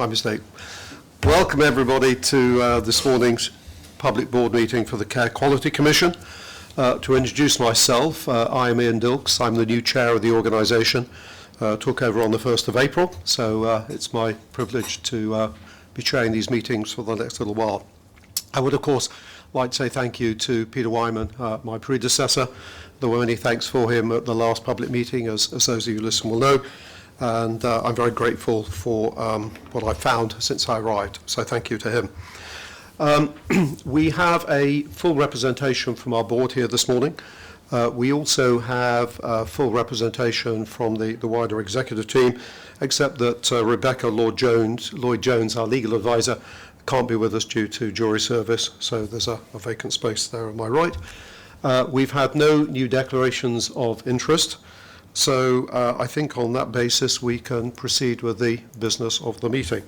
my mistake. Welcome everybody to this morning's public board meeting for the Care Quality Commission. To introduce myself, I am Ian Dilks. I'm the new chair of the organisation. Took over on the 1st of April, so it's my privilege to be chairing these meetings for the next little while. I would, of course, like to say thank you to Peter Wyman, my predecessor. There were many thanks for him at the last public meeting, as those of you who listen will know. And I'm very grateful for what I found since I arrived. So thank you to him. We have a full representation from our board here this morning. We also have full representation from the wider executive team, except that Rebecca Lloyd-Jones, our legal advisor, can't be with us due to jury service, so there's a vacant space there on my right. We've had no new declarations of interest. So I think on that basis we can proceed with the business of the meeting.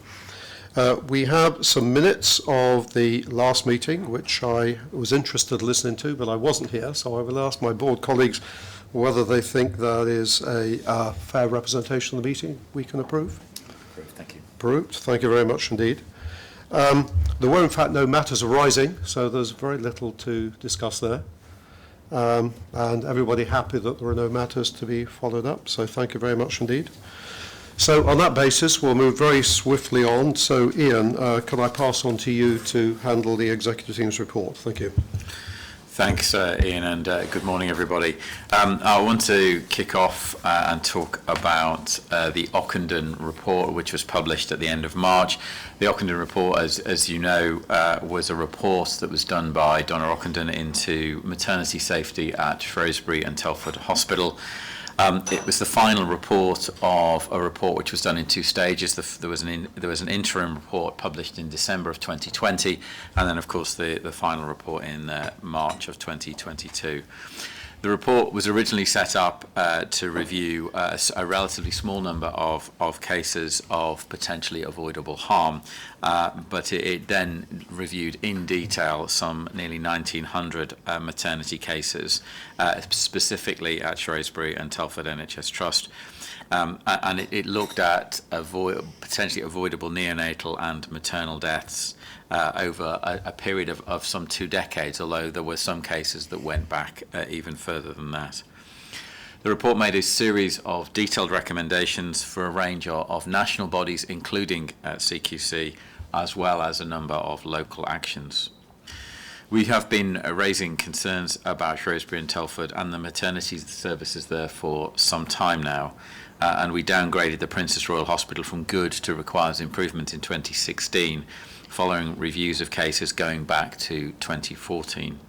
We have some minutes of the last meeting, which I was interested in listening to, but I wasn't here, so I will ask my board colleagues whether they think that is a fair representation of the meeting we can approve. Approved, thank you. Approved, thank you very much indeed. There were in fact no matters arising, so there's very little to discuss there. And everybody happy that there are no matters to be followed up, so thank you very much indeed. So on that basis we'll move very swiftly on. So Ian, can I pass on to you to handle the executive team's report? Thank you. Thanks, Ian, and good morning, everybody. I want to kick off and talk about the Ockenden report, which was published at the end of March. The Ockenden report, as you know, was a report that was done by Donna Ockenden into maternity safety at Shrewsbury and Telford Hospital. It was the final report of a report which was done in two stages. There was an interim report published in December of 2020, and then, of course, the final report in March of 2022. The report was originally set up to review a relatively small number of cases of potentially avoidable harm, but it then reviewed in detail some nearly 1,900 maternity cases, specifically at Shrewsbury and Telford NHS Trust. And it looked at potentially avoidable neonatal and maternal deaths over a period of some 2 decades, although there were some cases that went back even further than that. The report made a series of detailed recommendations for a range of national bodies, including CQC, as well as a number of local actions. We have been raising concerns about Shrewsbury and Telford and the maternity services there for some time now, and we downgraded the Princess Royal Hospital from good to requires improvement in 2016, following reviews of cases going back to 2014.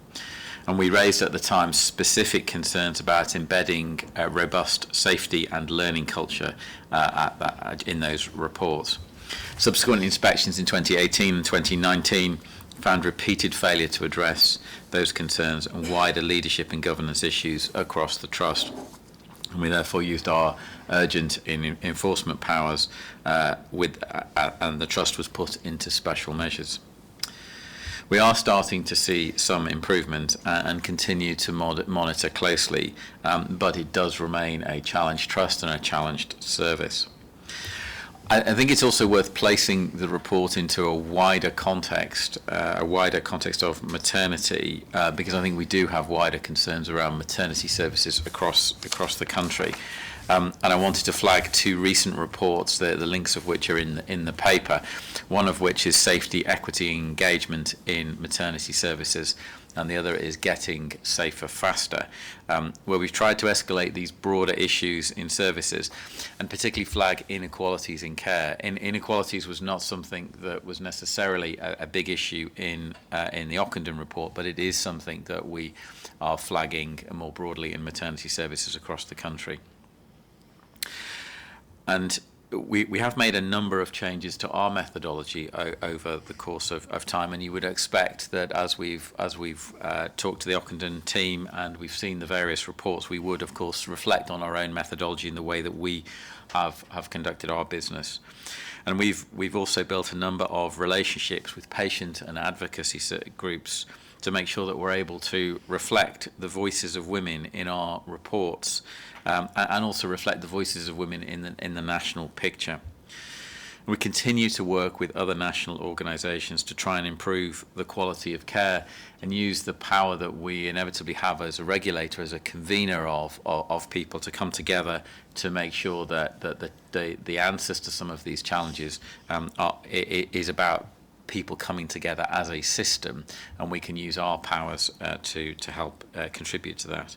And we raised at the time specific concerns about embedding a robust safety and learning culture in those reports. Subsequent inspections in 2018 and 2019 found repeated failure to address those concerns and wider leadership and governance issues across the Trust. And we therefore used our urgent enforcement powers and the Trust was put into special measures. We are starting to see some improvement and continue to monitor closely, but it does remain a challenged Trust and a challenged service. I think it's also worth placing the report into a wider context of maternity, because I think we do have wider concerns around maternity services across the country. And I wanted to flag 2 recent reports, the links of which are in the paper, one of which is Safety, Equity and Engagement in Maternity Services, and the other is Getting Safer Faster, where we've tried to escalate these broader issues in services and particularly flag inequalities in care. Inequalities was not something that was necessarily a big issue in the Ockenden report, but it is something that we are flagging more broadly in maternity services across the country. And we have made a number of changes to our methodology over the course of time, and you would expect that as we've talked to the Ockenden team and we've seen the various reports, we would of course reflect on our own methodology in the way that we have conducted our business. And we've also built a number of relationships with patient and advocacy groups to make sure that we're able to reflect the voices of women in our reports, and also reflect the voices of women in the national picture. We continue to work with other national organisations to try and improve the quality of care and use the power that we inevitably have as a regulator, as a convener of people to come together to make sure that the answers to some of these challenges is about people coming together as a system, and we can use our powers to help contribute to that.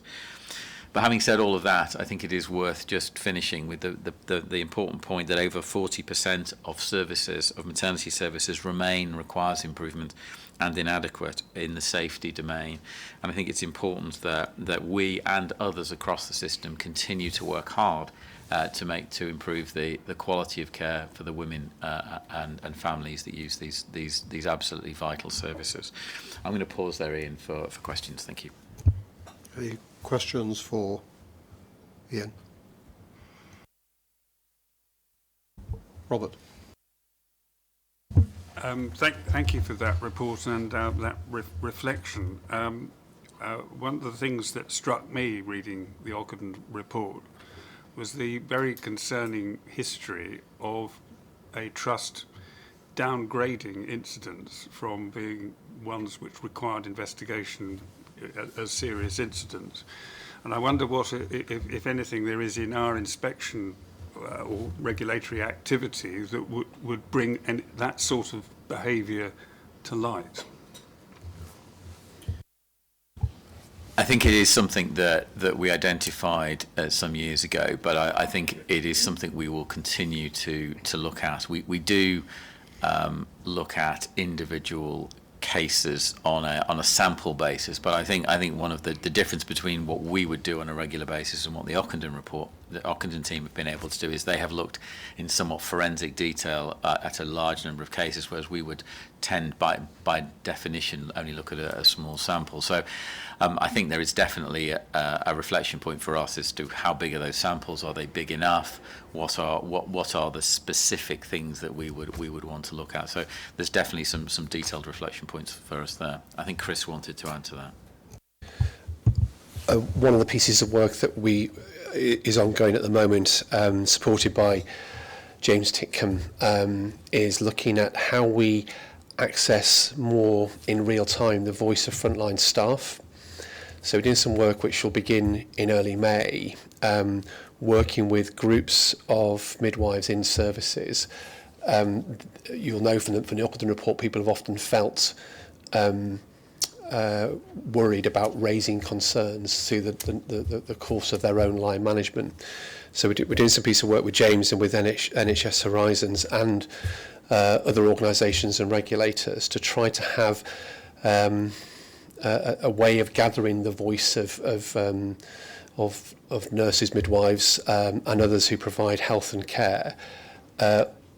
But having said all of that, I think it is worth just finishing with the important point that over 40% of services, of maternity services, requires improvement and inadequate in the safety domain. And I think it's important that we and others across the system continue to work hard to improve the quality of care for the women and families that use these absolutely vital services. I'm going to pause there, Ian, for questions. Thank you. Any questions for Ian? Robert. Thank you for that report and that reflection. One of the things that struck me reading the Ogden report was the very concerning history of a trust downgrading incidents from being ones which required investigation as serious incidents. And I wonder what, if anything, there is in our inspection or regulatory activity that would bring that sort of behaviour to light. I think it is something that we identified some years ago, but I think it is something we will continue to look at. We do look at individual cases on a sample basis, but I think one of the difference between what we would do on a regular basis and what the Ockenden team have been able to do is they have looked in somewhat forensic detail at a large number of cases, whereas we would tend by definition only look at a small sample. So I think there is definitely a reflection point for us as to how big are those samples. Are they big enough? What are the specific things that we would want to look at? So there's definitely some detailed reflection points for us there. I think Chris wanted to add to that. One of the pieces of work that is ongoing at the moment, supported by James Titcombe, is looking at how we access more in real time the voice of frontline staff. So we're doing some work which will begin in early May, working with groups of midwives in services. You'll know from the Ogden report, people have often felt worried about raising concerns through the course of their own line management. So we're doing some piece of work with James and with NHS Horizons and other organisations and regulators to try to have a way of gathering the voice of nurses, midwives, and others who provide health and care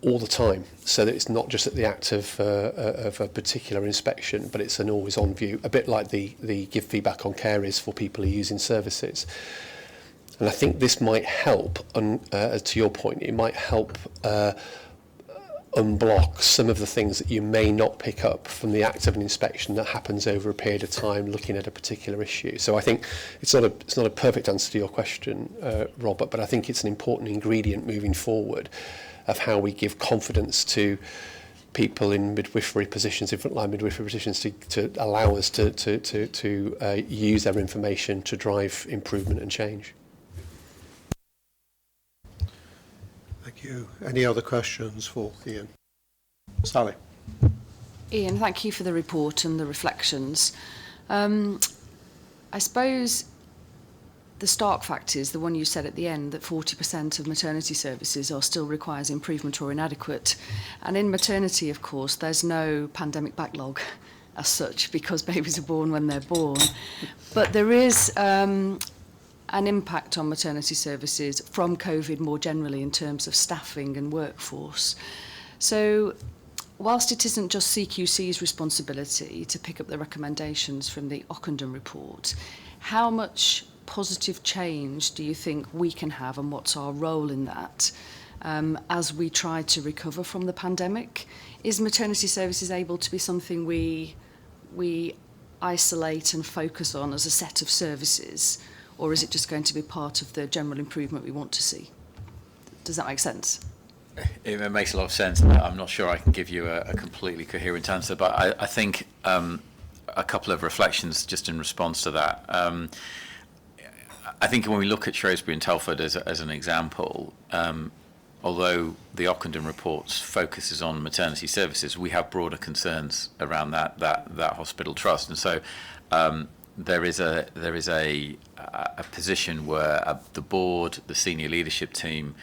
all the time, so that it's not just at the act of a particular inspection, but it's an always-on view, a bit like the give feedback on care is for people who are using services. And I think this might help, to your point, it might help unblock some of the things that you may not pick up from the act of an inspection that happens over a period of time looking at a particular issue. So I think it's not a perfect answer to your question, Robert, but I think it's an important ingredient moving forward of how we give confidence to people in midwifery positions, in frontline midwifery positions, to allow us to use their information to drive improvement and change. Thank you. Any other questions for Ian? Sally. Ian, thank you for the report and the reflections. I suppose the stark fact is the one you said at the end, that 40% of maternity services still requires improvement or inadequate. And in maternity, of course, there's no pandemic backlog as such, because babies are born when they're born. But there is an impact on maternity services from COVID more generally in terms of staffing and workforce. So whilst it isn't just CQC's responsibility to pick up the recommendations from the Ockenden report, how much positive change do you think we can have, and what's our role in that as we try to recover from the pandemic? Is maternity services able to be something we isolate and focus on as a set of services, or is it just going to be part of the general improvement we want to see? Does that make sense? It makes a lot of sense. I'm not sure I can give you a completely coherent answer, but I think a couple of reflections just in response to that. I think when we look at Shrewsbury and Telford as an example, although the Ockenden reports focuses on maternity services, we have broader concerns around that hospital trust, and so there is a position where the board, the senior leadership team,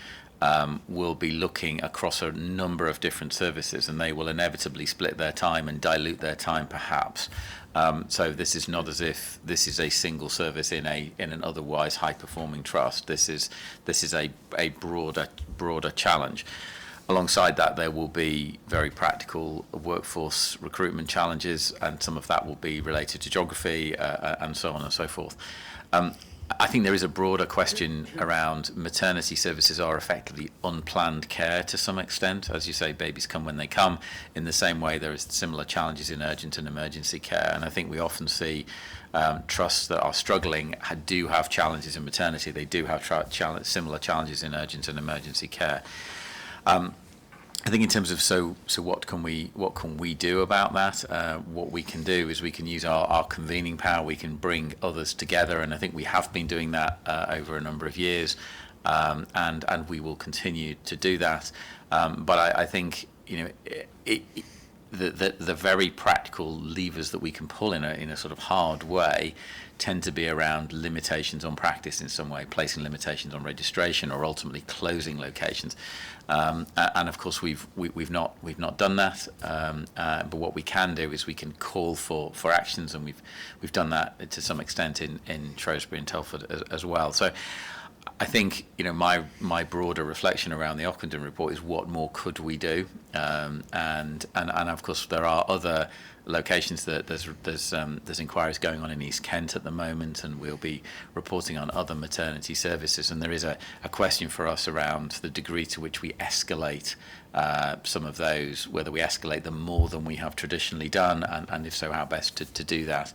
will be looking across a number of different services, and they will inevitably split their time and dilute their time, perhaps. So this is not as if this is a single service in an otherwise high-performing trust. This is a broader challenge. Alongside that, there will be very practical workforce recruitment challenges, and some of that will be related to geography and so on and so forth. I think there is a broader question around maternity services are effectively unplanned care to some extent. As you say, babies come when they come. In the same way, there is similar challenges in urgent and emergency care. And I think we often see trusts that are struggling do have challenges in maternity. They do have similar challenges in urgent and emergency care. I think in terms of so what can we do about that? What we can do is we can use our convening power. We can bring others together, and I think we have been doing that over a number of years, and we will continue to do that. But I think the very practical levers that we can pull in a sort of hard way tend to be around limitations on practice in some way, placing limitations on registration, or ultimately closing locations. And of course, we've not done that. But what we can do is we can call for actions, and we've done that to some extent in Shrewsbury and Telford as well. So I think my broader reflection around the Ockenden report is what more could we do, and of course there are other locations that there's inquiries going on in East Kent at the moment, and we'll be reporting on other maternity services, and there is a question for us around the degree to which we escalate some of those, whether we escalate them more than we have traditionally done, and if so, how best to do that.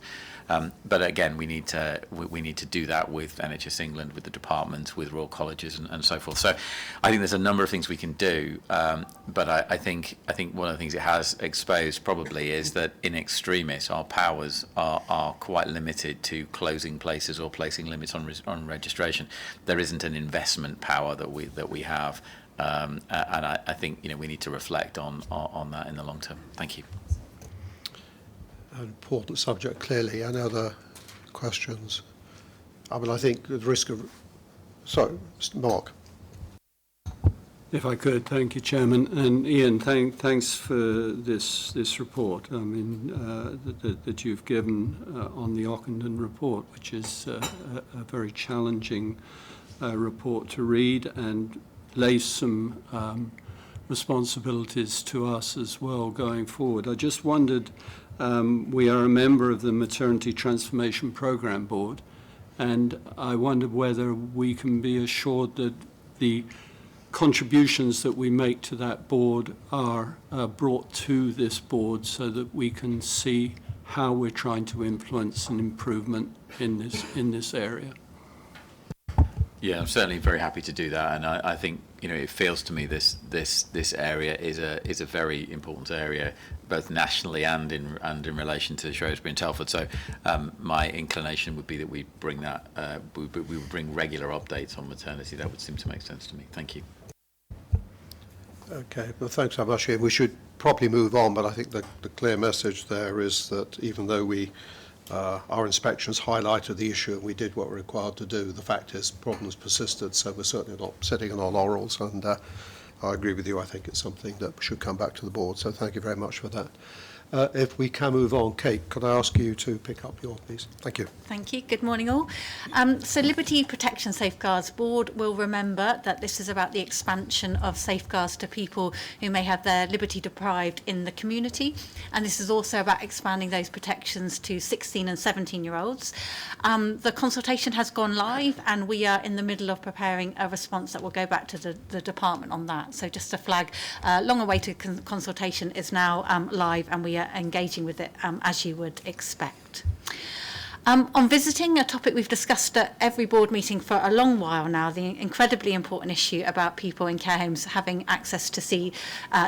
But again, we need to do that with NHS England, with the department, with Royal Colleges, and so forth. So I think there's a number of things we can do, but I think one of the things it has exposed probably is that in extremis our powers are quite limited to closing places or placing limits on registration. There isn't an investment power that we have, and I think we need to reflect on that in the long term. Thank you. An important subject, clearly. Any other questions? I think the risk of... Sorry, Mark. If I could, thank you, Chairman. And Ian, thanks for this report. I mean, that you've given on the Ockenden report, which is a very challenging report to read, and lays some responsibilities to us as well going forward. I just wondered, we are a member of the Maternity Transformation Programme Board, and I wondered whether we can be assured that the contributions that we make to that board are brought to this board so that we can see how we're trying to influence an improvement in this area. Yeah, I'm certainly very happy to do that, and I think it feels to me this area is a very important area, both nationally and in relation to Shrewsbury and Telford. So my inclination would be that we bring that we would bring regular updates on maternity. That would seem to make sense to me. Thank you. Okay, well, thanks so much, Ian. We should probably move on, but I think the clear message there is that even though our inspections highlighted the issue and we did what we're required to do, the fact is problems persisted, so we're certainly not sitting on our laurels, and I agree with you. I think it's something that should come back to the board, so thank you very much for that. If we can move on, Kate, could I ask you to pick up yours, please? Thank you. Thank you. Good morning, all. So Liberty Protection Safeguards Board will remember that this is about the expansion of safeguards to people who may have their liberty deprived in the community. And this is also about expanding those protections to 16 and 17-year-olds. The consultation has gone live, and we are in the middle of preparing a response that will go back to the department on that. So just to flag, long-awaited consultation is now live, and we are engaging with it as you would expect. On visiting, a topic we've discussed at every board meeting for a long while now, the incredibly important issue about people in care homes having access to see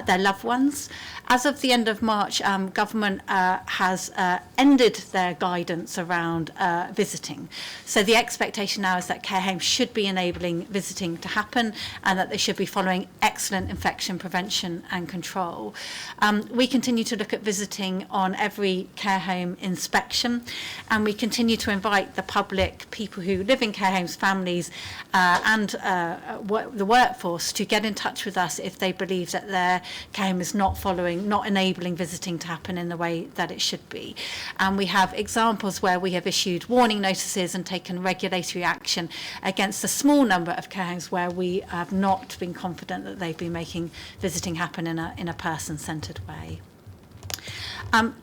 their loved ones. As of the end of March, government has ended their guidance around visiting. So the expectation now is that care homes should be enabling visiting to happen and that they should be following excellent infection prevention and control. We continue to look at visiting on every care home inspection, and we continue to invite the public, people who live in care homes, families and the workforce to get in touch with us if they believe that their care home is not enabling visiting to happen in the way that it should be. And we have examples where we have issued warning notices and taken regulatory action against a small number of care homes where we have not been confident that they've been making visiting happen in a person-centred way.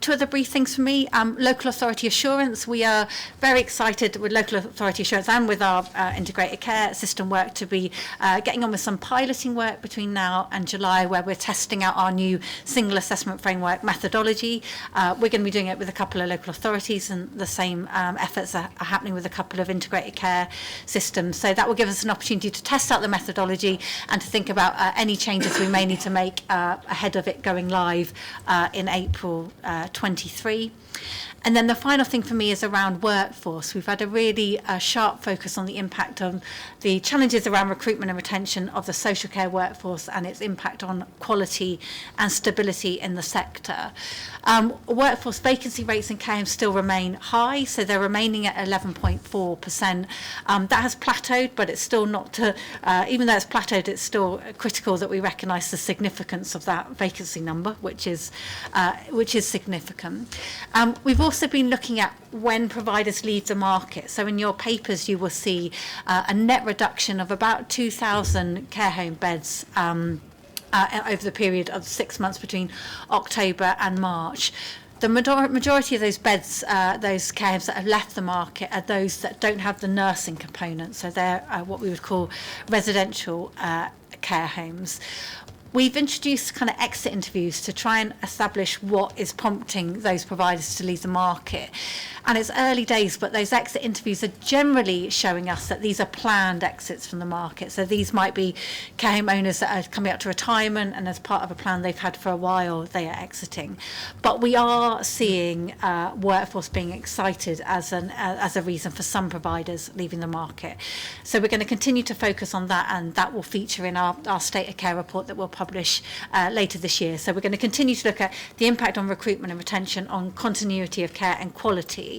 Two other brief things for me. Local authority assurance. We are very excited with local authority assurance and with our integrated care system work to be getting on with some piloting work between now and July, where we're testing out our new single assessment framework methodology. We're going to be doing it with a couple of local authorities, and the same efforts are happening with a couple of integrated care systems. So that will give us an opportunity to test out the methodology and to think about any changes we may need to make ahead of it going live in April 23. And then the final thing for me is around workforce. We've had a really sharp focus on the impact on the challenges around recruitment and retention of the social care workforce and its impact on quality and stability in the sector. Workforce vacancy rates in care homes still remain high, so they're remaining at 11.4%. That has plateaued, but it's still not, even though it's plateaued, it's still critical that we recognise the significance of that vacancy number, which is significant. We've also been looking at when providers leave the market. So in your papers, you will see a net reduction of about 2,000 care home beds over the period of 6 months between October and March. The majority of those beds, those care homes that have left the market, are those that don't have the nursing component. So they're what we would call residential care homes. We've introduced kind of exit interviews to try and establish what is prompting those providers to leave the market. And it's early days, but those exit interviews are generally showing us that these are planned exits from the market. So these might be care home owners that are coming up to retirement, and as part of a plan they've had for a while, they are exiting. But we are seeing workforce being excited as a reason for some providers leaving the market. So we're going to continue to focus on that, and that will feature in our State of Care report that we'll publish later this year. So we're going to continue to look at the impact on recruitment and retention, on continuity of care and quality,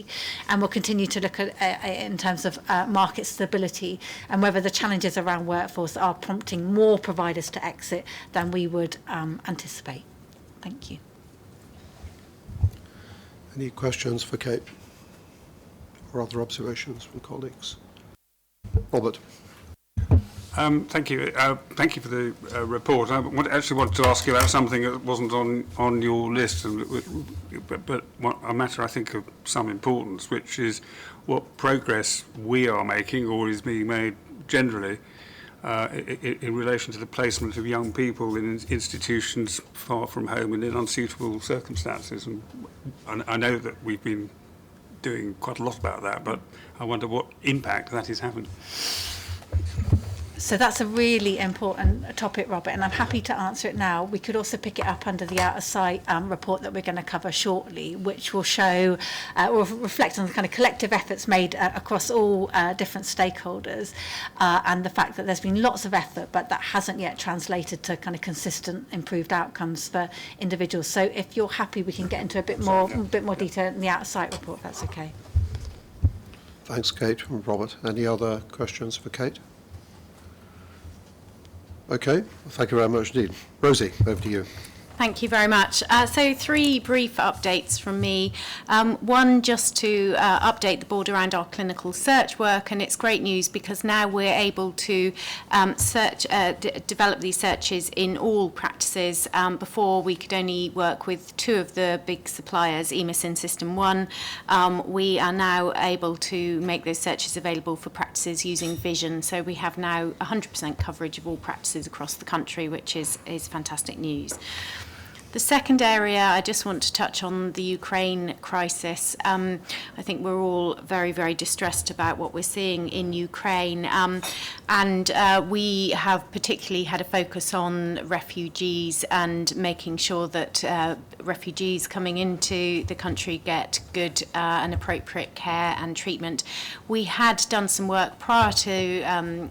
and we'll continue to look at in terms of market stability and whether the challenges around workforce are prompting more providers to exit than we would anticipate. Thank you. Any questions for Kate or other observations from colleagues? Robert. Thank you. Thank you for the report. I actually wanted to ask you about something that wasn't on your list, but a matter I think of some importance, which is what progress we are making or is being made generally in relation to the placement of young people in institutions far from home and in unsuitable circumstances. And I know that we've been doing quite a lot about that, but I wonder what impact that is having. So that's a really important topic, Robert, and I'm happy to answer it now. We could also pick it up under the out of sight report that we're going to cover shortly, which will show or reflect on the kind of collective efforts made across all different stakeholders and the fact that there's been lots of effort, but that hasn't yet translated to kind of consistent improved outcomes for individuals. So if you're happy, we can get into a bit more detail in the out of sight report, if that's okay. Thanks, Kate and Robert. Any other questions for Kate? Okay, well, thank you very much indeed. Rosie, over to you. Thank you very much. So 3 brief updates from me. One, just to update the board around our clinical search work, and it's great news because now we're able to develop these searches in all practices. Before we could only work with 2 of the big suppliers, EMIS and System 1. We are now able to make those searches available for practices using Vision. So we have now 100% coverage of all practices across the country, which is fantastic news. The second area, I just want to touch on the Ukraine crisis. I think we're all very, very distressed about what we're seeing in Ukraine. And we have particularly had a focus on refugees and making sure that refugees coming into the country get good and appropriate care and treatment. We had done some work prior to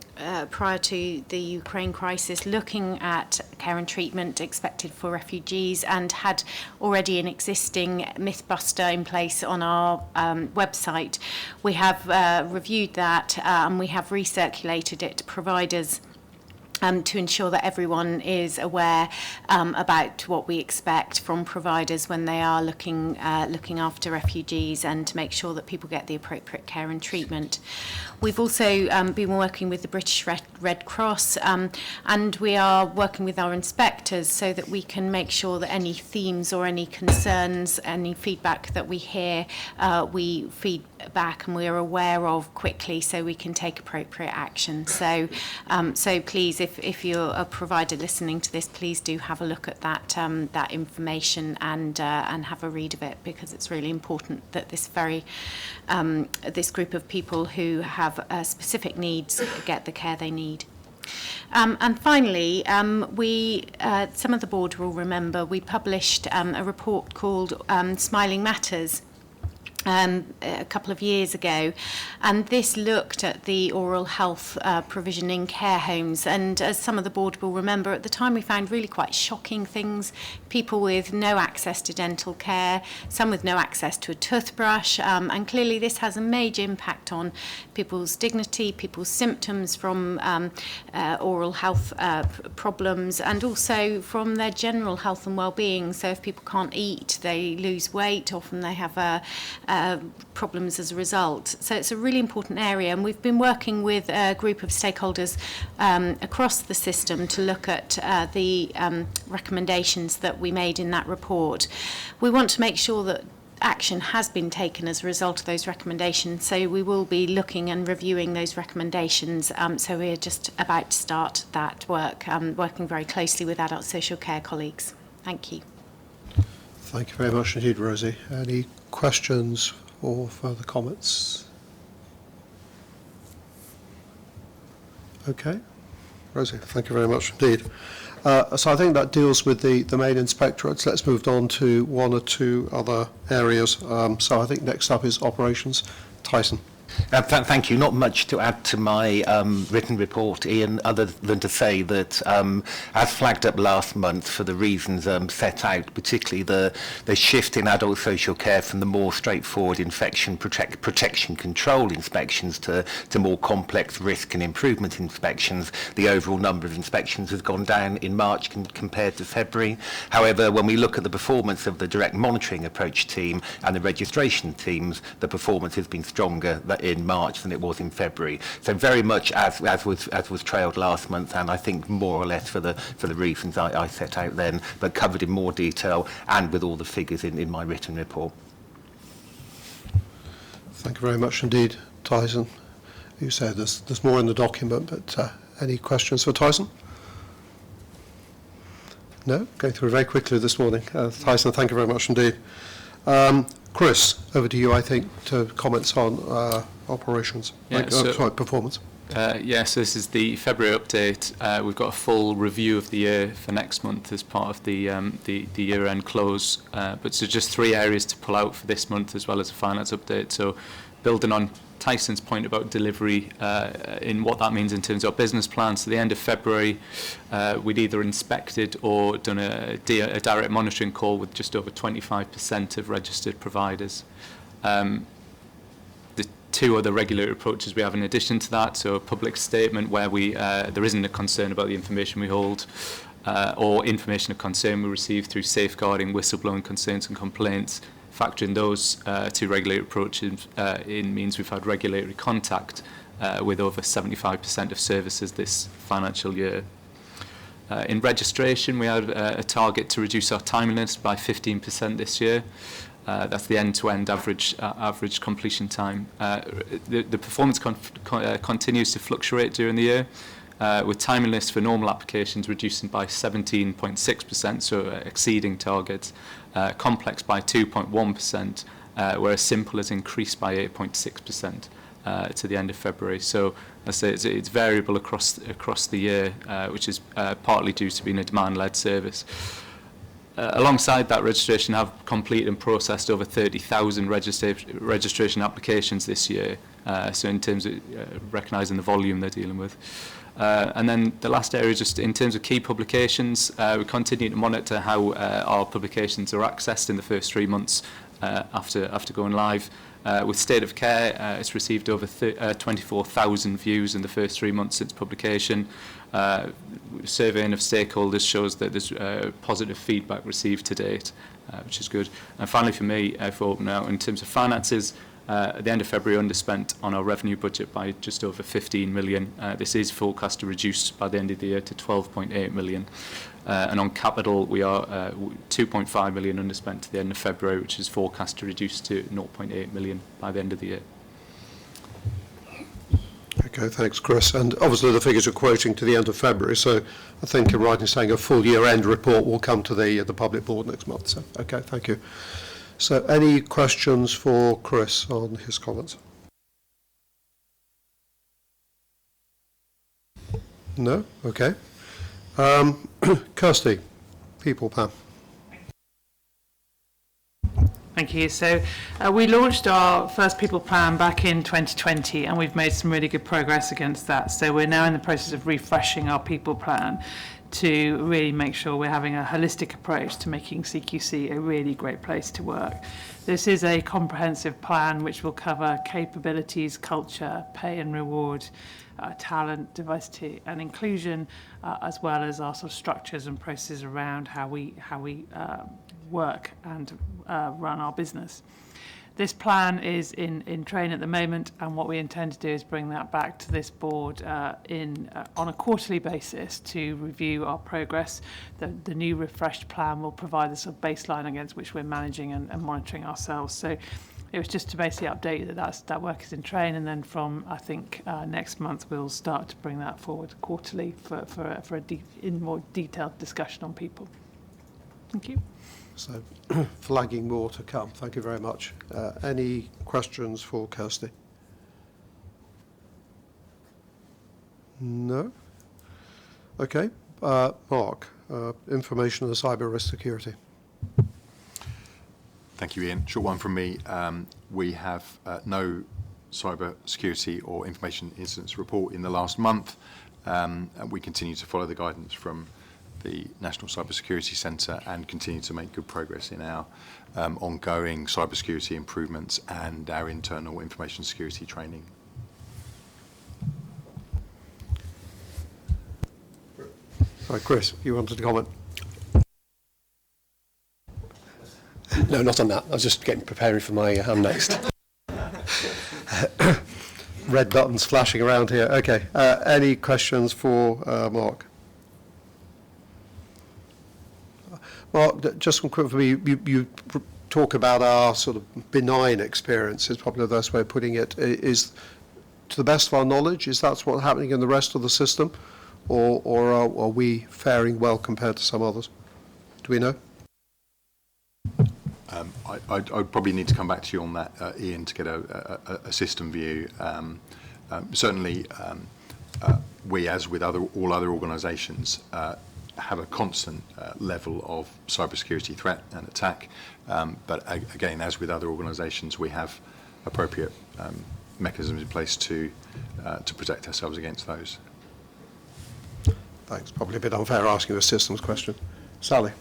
the Ukraine crisis, looking at care and treatment expected for refugees, and had already an existing Mythbuster in place on our website. We have reviewed that and we have recirculated it to providers to ensure that everyone is aware about what we expect from providers when they are looking after refugees, and to make sure that people get the appropriate care and treatment. We've also been working with the British Red Cross, and we are working with our inspectors so that we can make sure that any themes or any concerns, any feedback that we hear, we feed back and we are aware of quickly, so we can take appropriate action. So please, if you're a provider listening to this, please do have a look at that information and have a read of it, because it's really important that this group of people who have specific needs get the care they need. And finally, some of the board will remember we published a report called Smiling Matters a couple of years ago, and this looked at the oral health provision in care homes. And as some of the board will remember, at the time we found really quite shocking things: people with no access to dental care, some with no access to a toothbrush, and clearly this has a major impact on people's dignity, people's symptoms from oral health problems, and also from their general health and well-being. So if people can't eat, they lose weight, often they have problems as a result. So it's a really important area, and we've been working with a group of stakeholders across the system to look at the recommendations that we made in that report. We want to make sure that action has been taken as a result of those recommendations, so we will be looking and reviewing those recommendations. So we're just about to start that work, working very closely with adult social care colleagues. Thank you. Thank you very much indeed, Rosie. Any questions or further comments? Okay. Rosie, thank you very much indeed. So I think that deals with the main inspectorates. Let's move on to one or two other areas. So I think next up is operations. Tyson. Thank you. Not much to add to my written report, Ian, other than to say that, as flagged up last month for the reasons set out, particularly the shift in adult social care from the more straightforward infection protection control inspections to more complex risk and improvement inspections, the overall number of inspections has gone down in March compared to February. However, when we look at the performance of the direct monitoring approach team and the registration teams, the performance has been stronger in March than it was in February. So very much as was trailed last month, and I think more or less for the reasons I set out then, but covered in more detail and with all the figures in my written report. Thank you very much indeed, Tyson. You said there's more in the document, but any questions for Tyson? No? Going through very quickly this morning. Tyson, thank you very much indeed. Chris, over to you, I think, to comments on operations, performance. Yes, this is the February update. We've got a full review of the year for next month as part of the year-end close. But so just three areas to pull out for this month, as well as a finance update. So building on Tyson's point about delivery in what that means in terms of our business plan. So the end of February, we'd either inspected or done a direct monitoring call with just over 25% of registered providers. The two other regulatory approaches we have in addition to that, so a public statement where there isn't a concern about the information we hold, or information of concern we receive through safeguarding, whistleblowing concerns and complaints. Factoring those two regulatory approaches in means we've had regulatory contact with over 75% of services this financial year. In registration, we had a target to reduce our timeliness by 15% this year. That's the end-to-end average completion time. The performance continues to fluctuate during the year. with timeliness for normal applications reducing by 17.6%, so exceeding targets, complex by 2.1%, whereas simple has increased by 8.6% to the end of February. So I say it's variable across the year, which is partly due to being a demand-led service. Alongside that, registration have completed and processed over 30,000 registration applications this year. So in terms of recognising the volume they're dealing with. And then the last area, just in terms of key publications, we continue to monitor how our publications are accessed in the first 3 months after going live. With State of Care, it's received over 24,000 views in the first 3 months since publication. Surveying of stakeholders shows that there's positive feedback received to date, which is good. And finally for me, for now, in terms of finances, at the end of February, underspent on our revenue budget by just over 15 million. This is forecast to reduce by the end of the year to 12.8 million. And on capital, we are 2.5 million underspent to the end of February, which is forecast to reduce to 0.8 million by the end of the year. Okay, thanks, Chris. And obviously the figures are quoting to the end of February, so I think you're right in saying a full year-end report will come to the public board next month. So, okay, thank you. So, any questions for Chris on his comments? No? Okay. Kirsty, People Plan. Thank you. So we launched our first People Plan back in 2020 and we've made some really good progress against that. So we're now in the process of refreshing our People Plan to really make sure we're having a holistic approach to making CQC a really great place to work. This is a comprehensive plan which will cover capabilities, culture, pay and reward, talent, diversity and inclusion, as well as our sort of structures and processes around how we work and run our business. This plan is in train at the moment, and what we intend to do is bring that back to this board on a quarterly basis to review our progress. The new refreshed plan will provide a sort of baseline against which we're managing and monitoring ourselves. So it was just to basically update you that work is in train, and then from I think next month we'll start to bring that forward quarterly for in more detailed discussion on people. Thank you. So, flagging more to come. Thank you very much. Any questions for Kirsty? No? Okay. Mark, information and cyber risk security. Thank you, Ian. Short one from me. We have no cyber security or information incidents report in the last month. And we continue to follow the guidance from the National Cybersecurity Centre and continue to make good progress in our ongoing cybersecurity improvements and our internal information security training. Sorry, Chris, you wanted to comment? No, not on that. I was just preparing for my next. Red buttons flashing around here. Okay. Any questions for Mark? Mark, just one quick for me. You talk about our sort of benign experience, is probably the best way of putting it. Is, to the best of our knowledge, is that what's happening in the rest of the system? Or are we faring well compared to some others? Do we know? I'd probably need to come back to you on that, Ian, to get a system view. Certainly, we, as with all other organisations, have a constant level of cybersecurity threat and attack. But again, as with other organisations, we have appropriate mechanisms in place to protect ourselves against those. Thanks. Probably a bit unfair asking a systems question. Sally.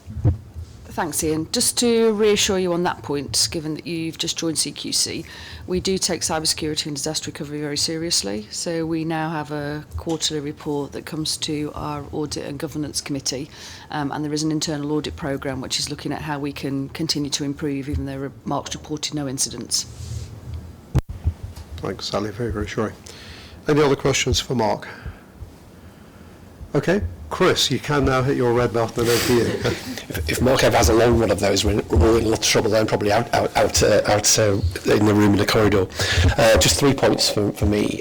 Thanks, Ian. Just to reassure you on that point, given that you've just joined CQC, we do take cybersecurity and disaster recovery very seriously. So we now have a quarterly report that comes to our Audit and Governance Committee, and there is an internal audit programme which is looking at how we can continue to improve, even though Mark's reported no incidents. Thanks, Sally. Very reassuring. Any other questions for Mark? Okay. Chris, you can now hit your red button and over to you. If Mark ever has a long run of those, we're all in a lot of trouble then, probably out in the room in the corridor. Just 3 points for me.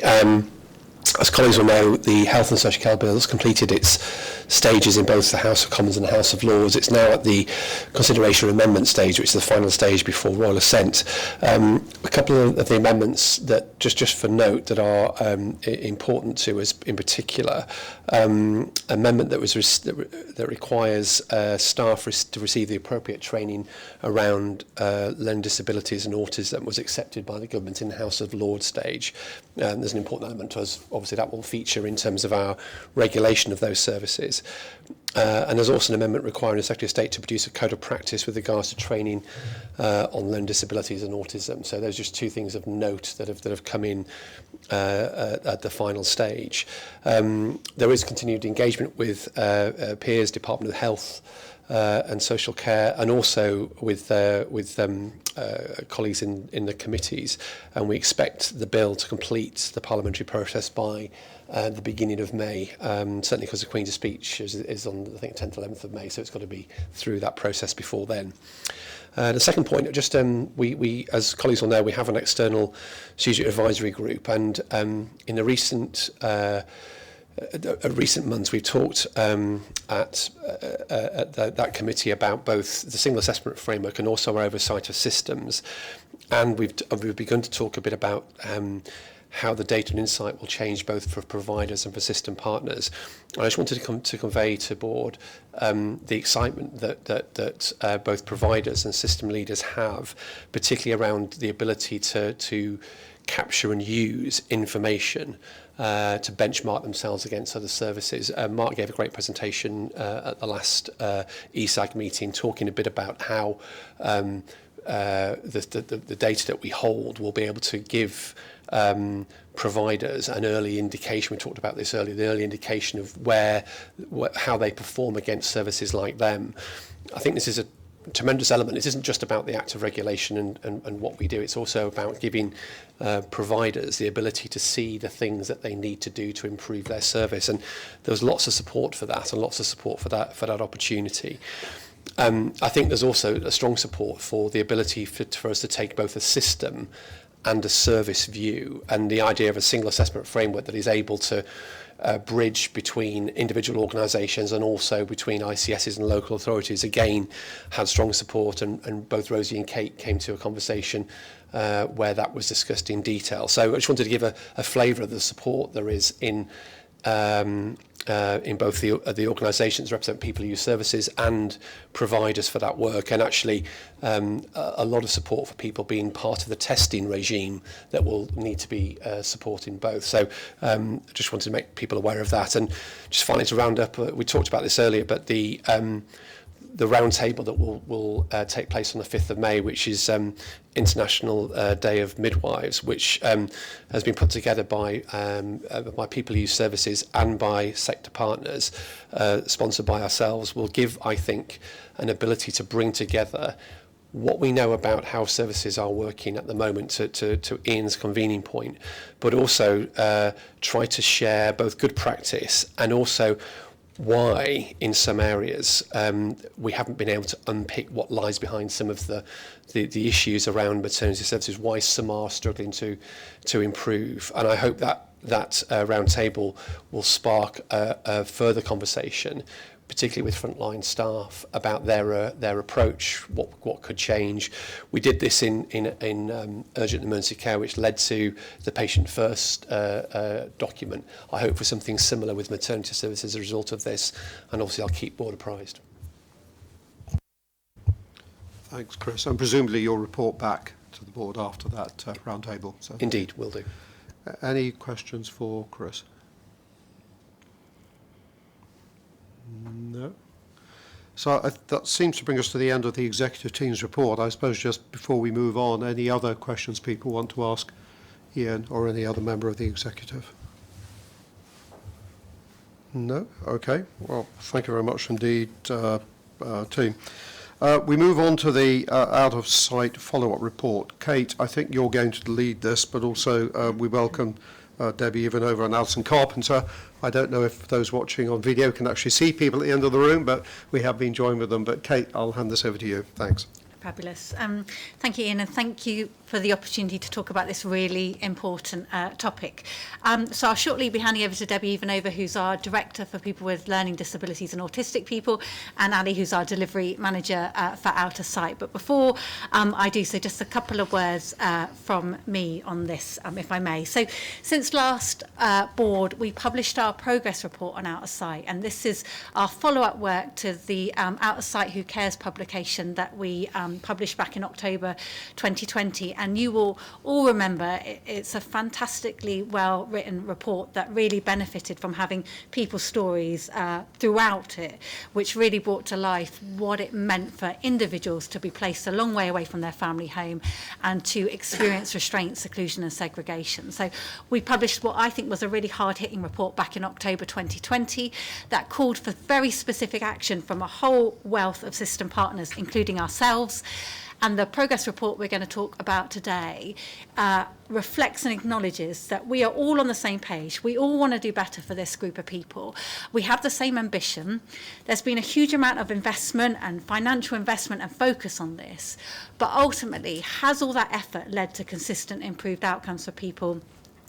as colleagues will know, the Health and Social Care Bill has completed its stages in both the House of Commons and the House of Lords. It's now at the consideration of amendment stage, which is the final stage before royal assent. A couple of the amendments that, just for note, that are important to us in particular, amendment that requires staff to receive the appropriate training around learning disabilities and autism was accepted by the government in the House of Lords stage. There's an important element to us. Obviously, that will feature in terms of our regulation of those services. And there's also an amendment requiring the Secretary of State to produce a code of practice with regards to training on learning disabilities and autism. So those are just two things of note that have come in at the final stage. There is continued engagement with peers, Department of Health and Social Care, and also with colleagues in the committees, and we expect the bill to complete the parliamentary process by the beginning of May, certainly because the Queen's speech is on, I think, 10th, 11th of May, so it's got to be through that process before then. The second point, just we, as colleagues will know, we have an external strategic advisory group, and in the recent months we've talked at that committee about both the single assessment framework and also our oversight of systems, and we've begun to talk a bit about how the data and insight will change both for providers and for system partners. And I just wanted to convey to board the excitement that both providers and system leaders have, particularly around the ability to capture and use information to benchmark themselves against other services. Mark gave a great presentation at the last ESAG meeting, talking a bit about how the data that we hold will be able to give providers an early indication. We talked about this earlier, the early indication of how they perform against services like them. I think this is a tremendous element. It isn't just about the act of regulation and what we do. It's also about giving providers the ability to see the things that they need to do to improve their service. And there's lots of support for that, and lots of support for that opportunity. I think there's also a strong support for the ability for us to take both a system and a service view, and the idea of a single assessment framework that is able to bridge between individual organisations and also between ICSs and local authorities, again, had strong support, and both Rosie and Kate came to a conversation where that was discussed in detail. So I just wanted to give a flavour of the support there is in both the organisations that represent people who use services and providers for that work, and actually a lot of support for people being part of the testing regime that will need to be supporting both. So I just wanted to make people aware of that. And just finally to round up, we talked about this earlier, but the roundtable that will take place on the 5th of May, which is International Day of Midwives, which has been put together by people who use services and by sector partners, sponsored by ourselves, will give, I think, an ability to bring together what we know about how services are working at the moment to Ian's convening point, but also try to share both good practice and also why in some areas we haven't been able to unpick what lies behind some of the issues around maternity services, why some are struggling to improve. And I hope that round table will spark a further conversation, particularly with frontline staff, about their approach, what could change. We did this in urgent emergency care, which led to the patient first document. I hope for something similar with maternity services as a result of this, and obviously I'll keep board apprised. Thanks, Chris. And presumably you'll report back to the board after that roundtable. So. Indeed, will do. Any questions for Chris? No. So that seems to bring us to the end of the executive team's report. I suppose just before we move on, any other questions people want to ask Ian or any other member of the executive? No? Okay. Well, thank you very much indeed, team. We move on to the out-of-sight follow-up report. Kate, I think you're going to lead this, but also we welcome Debbie Ivanova and Alison Carpenter. I don't know if those watching on video can actually see people at the end of the room, but we have been joined with them. But Kate, I'll hand this over to you. Thanks. Fabulous. Thank you, Ian, and thank you for the opportunity to talk about this really important topic. So I'll shortly be handing over to Debbie Evanover, who's our Director for People with Learning Disabilities and Autistic People, and Ali, who's our Delivery Manager for Out of Sight. But before I do so, just a couple of words from me on this, if I may. So since last board, we published our progress report on Out of Sight, and this is our follow-up work to the Out of Sight Who Cares publication that we published back in October 2020. And you will all remember it's a fantastically well-written report that really benefited from having people's stories throughout it, which really brought to life what it meant for individuals to be placed a long way away from their family home and to experience restraint, seclusion and segregation. So we published what I think was a really hard-hitting report back in October 2020 that called for very specific action from a whole wealth of system partners, including ourselves. And the progress report we're going to talk about today reflects and acknowledges that we are all on the same page. We all want to do better for this group of people. We have the same ambition. There's been a huge amount of investment and financial investment and focus on this. But ultimately, has all that effort led to consistent improved outcomes for people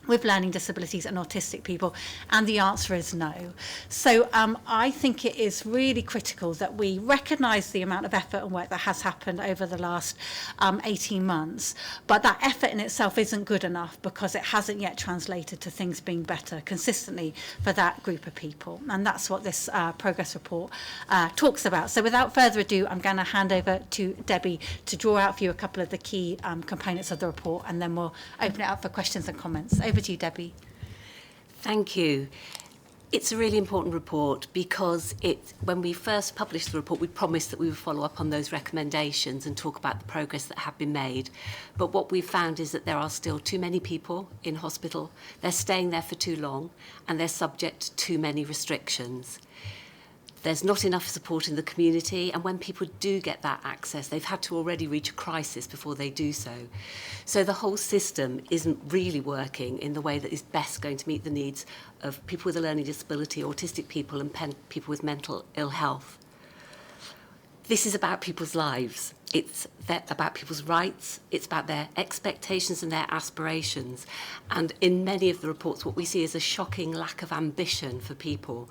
with learning disabilities and autistic people? And the answer is no. So I think it is really critical that we recognise the amount of effort and work that has happened over the last 18 months, but that effort in itself isn't good enough because it hasn't yet translated to things being better consistently for that group of people. And that's what this progress report talks about. So without further ado, I'm going to hand over to Debbie to draw out for you a couple of the key components of the report, and then we'll open it up for questions and comments. Over to you, Debbie. Thank you. It's a really important report because when we first published the report, we promised that we would follow up on those recommendations and talk about the progress that had been made. But what we've found is that there are still too many people in hospital, they're staying there for too long, and they're subject to too many restrictions. There's not enough support in the community, and when people do get that access, they've had to already reach a crisis before they do so. So the whole system isn't really working in the way that is best going to meet the needs of people with a learning disability, autistic people, and people with mental ill health. This is about people's lives. It's about people's rights. It's about their expectations and their aspirations. And in many of the reports, what we see is a shocking lack of ambition for people,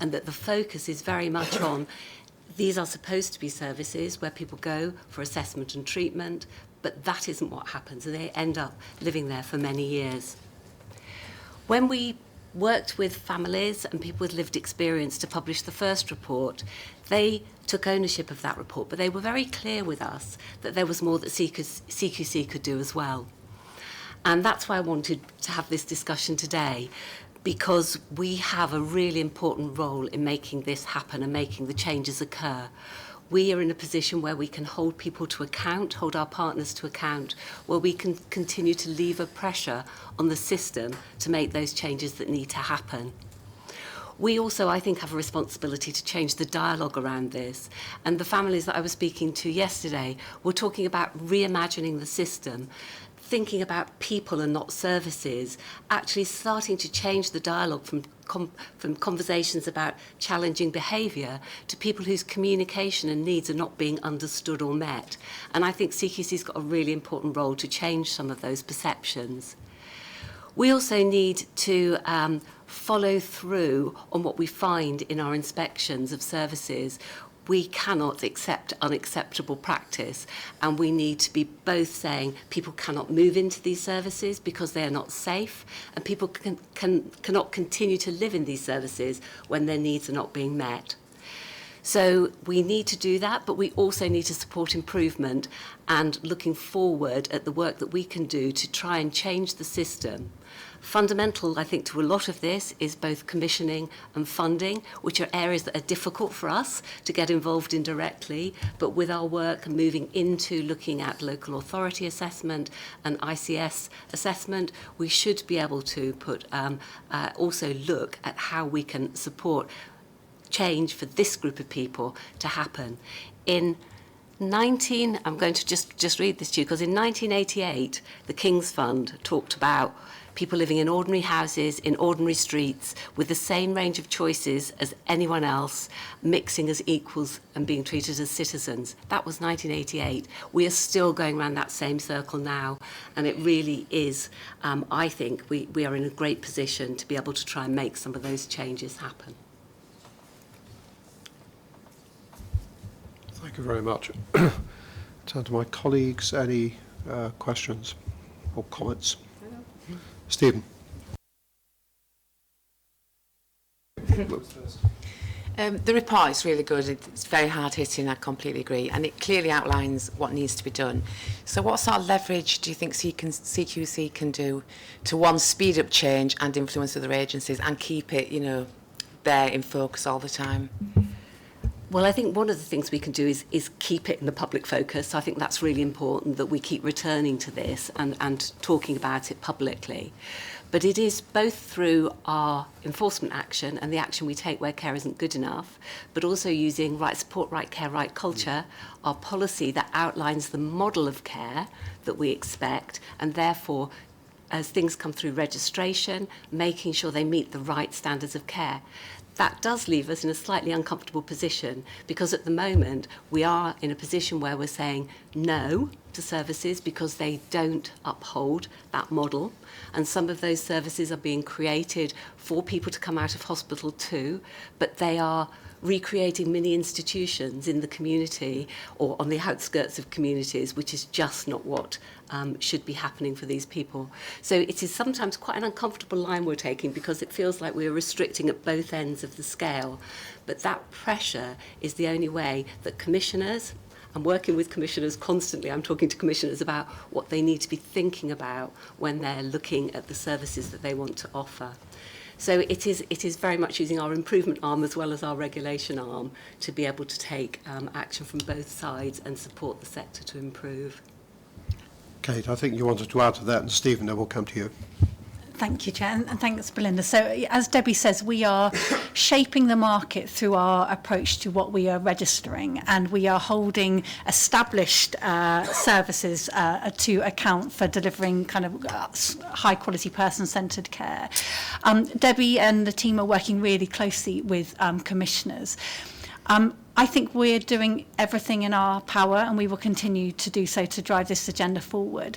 and that the focus is very much on these are supposed to be services where people go for assessment and treatment, but that isn't what happens, and they end up living there for many years. When we worked with families and people with lived experience to publish the first report, they took ownership of that report, but they were very clear with us that there was more that CQC could do as well. And that's why I wanted to have this discussion today, because we have a really important role in making this happen and making the changes occur. We are in a position where we can hold people to account, hold our partners to account, where we can continue to lever pressure on the system to make those changes that need to happen. We also, I think, have a responsibility to change the dialogue around this. And the families that I was speaking to yesterday were talking about reimagining the system, thinking about people and not services, actually starting to change the dialogue from conversations about challenging behaviour to people whose communication and needs are not being understood or met. And I think CQC's got a really important role to change some of those perceptions. We also need to follow through on what we find in our inspections of services. We cannot accept unacceptable practice, and we need to be both saying people cannot move into these services because they are not safe, and people cannot continue to live in these services when their needs are not being met. So we need to do that, but we also need to support improvement and looking forward at the work that we can do to try and change the system. Fundamental, I think, to a lot of this is both commissioning and funding, which are areas that are difficult for us to get involved in directly, but with our work moving into looking at local authority assessment and ICS assessment, we should be able to also look at how we can support change for this group of people to happen. I'm going to just read this to you, because in 1988, the King's Fund talked about people living in ordinary houses, in ordinary streets, with the same range of choices as anyone else, mixing as equals and being treated as citizens. That was 1988. We are still going around that same circle now, and it really is, I think, we are in a great position to be able to try and make some of those changes happen. Thank you very much. Turn to my colleagues. Any questions or comments? Stephen. The report is really good. It's very hard-hitting, I completely agree, and it clearly outlines what needs to be done. So what sort of leverage do you think CQC can do to, one, speed up change and influence other agencies and keep it, you know, there in focus all the time? Well, I think one of the things we can do is keep it in the public focus. I think that's really important, that we keep returning to this and talking about it publicly. But it is both through our enforcement action and the action we take where care isn't good enough, but also using right support, right care, right culture, our policy that outlines the model of care that we expect, and therefore, as things come through registration, making sure they meet the right standards of care. That does leave us in a slightly uncomfortable position, because at the moment we are in a position where we're saying no to services because they don't uphold that model, and some of those services are being created for people to come out of hospital too, but they are recreating mini institutions in the community or on the outskirts of communities, which is just not what should be happening for these people. So it is sometimes quite an uncomfortable line we're taking, because it feels like we're restricting at both ends of the scale. But that pressure is the only way that commissioners, I'm working with commissioners constantly, I'm talking to commissioners about what they need to be thinking about when they're looking at the services that they want to offer. So it is very much using our improvement arm as well as our regulation arm to be able to take action from both sides and support the sector to improve. Kate, I think you wanted to add to that, and Stephen, then we'll come to you. Thank you, Chair, and thanks, Belinda. So, as Debbie says, we are shaping the market through our approach to what we are registering, and we are holding established services to account for delivering kind of high-quality, person-centred care. Debbie and the team are working really closely with commissioners. I think we're doing everything in our power, and we will continue to do so to drive this agenda forward.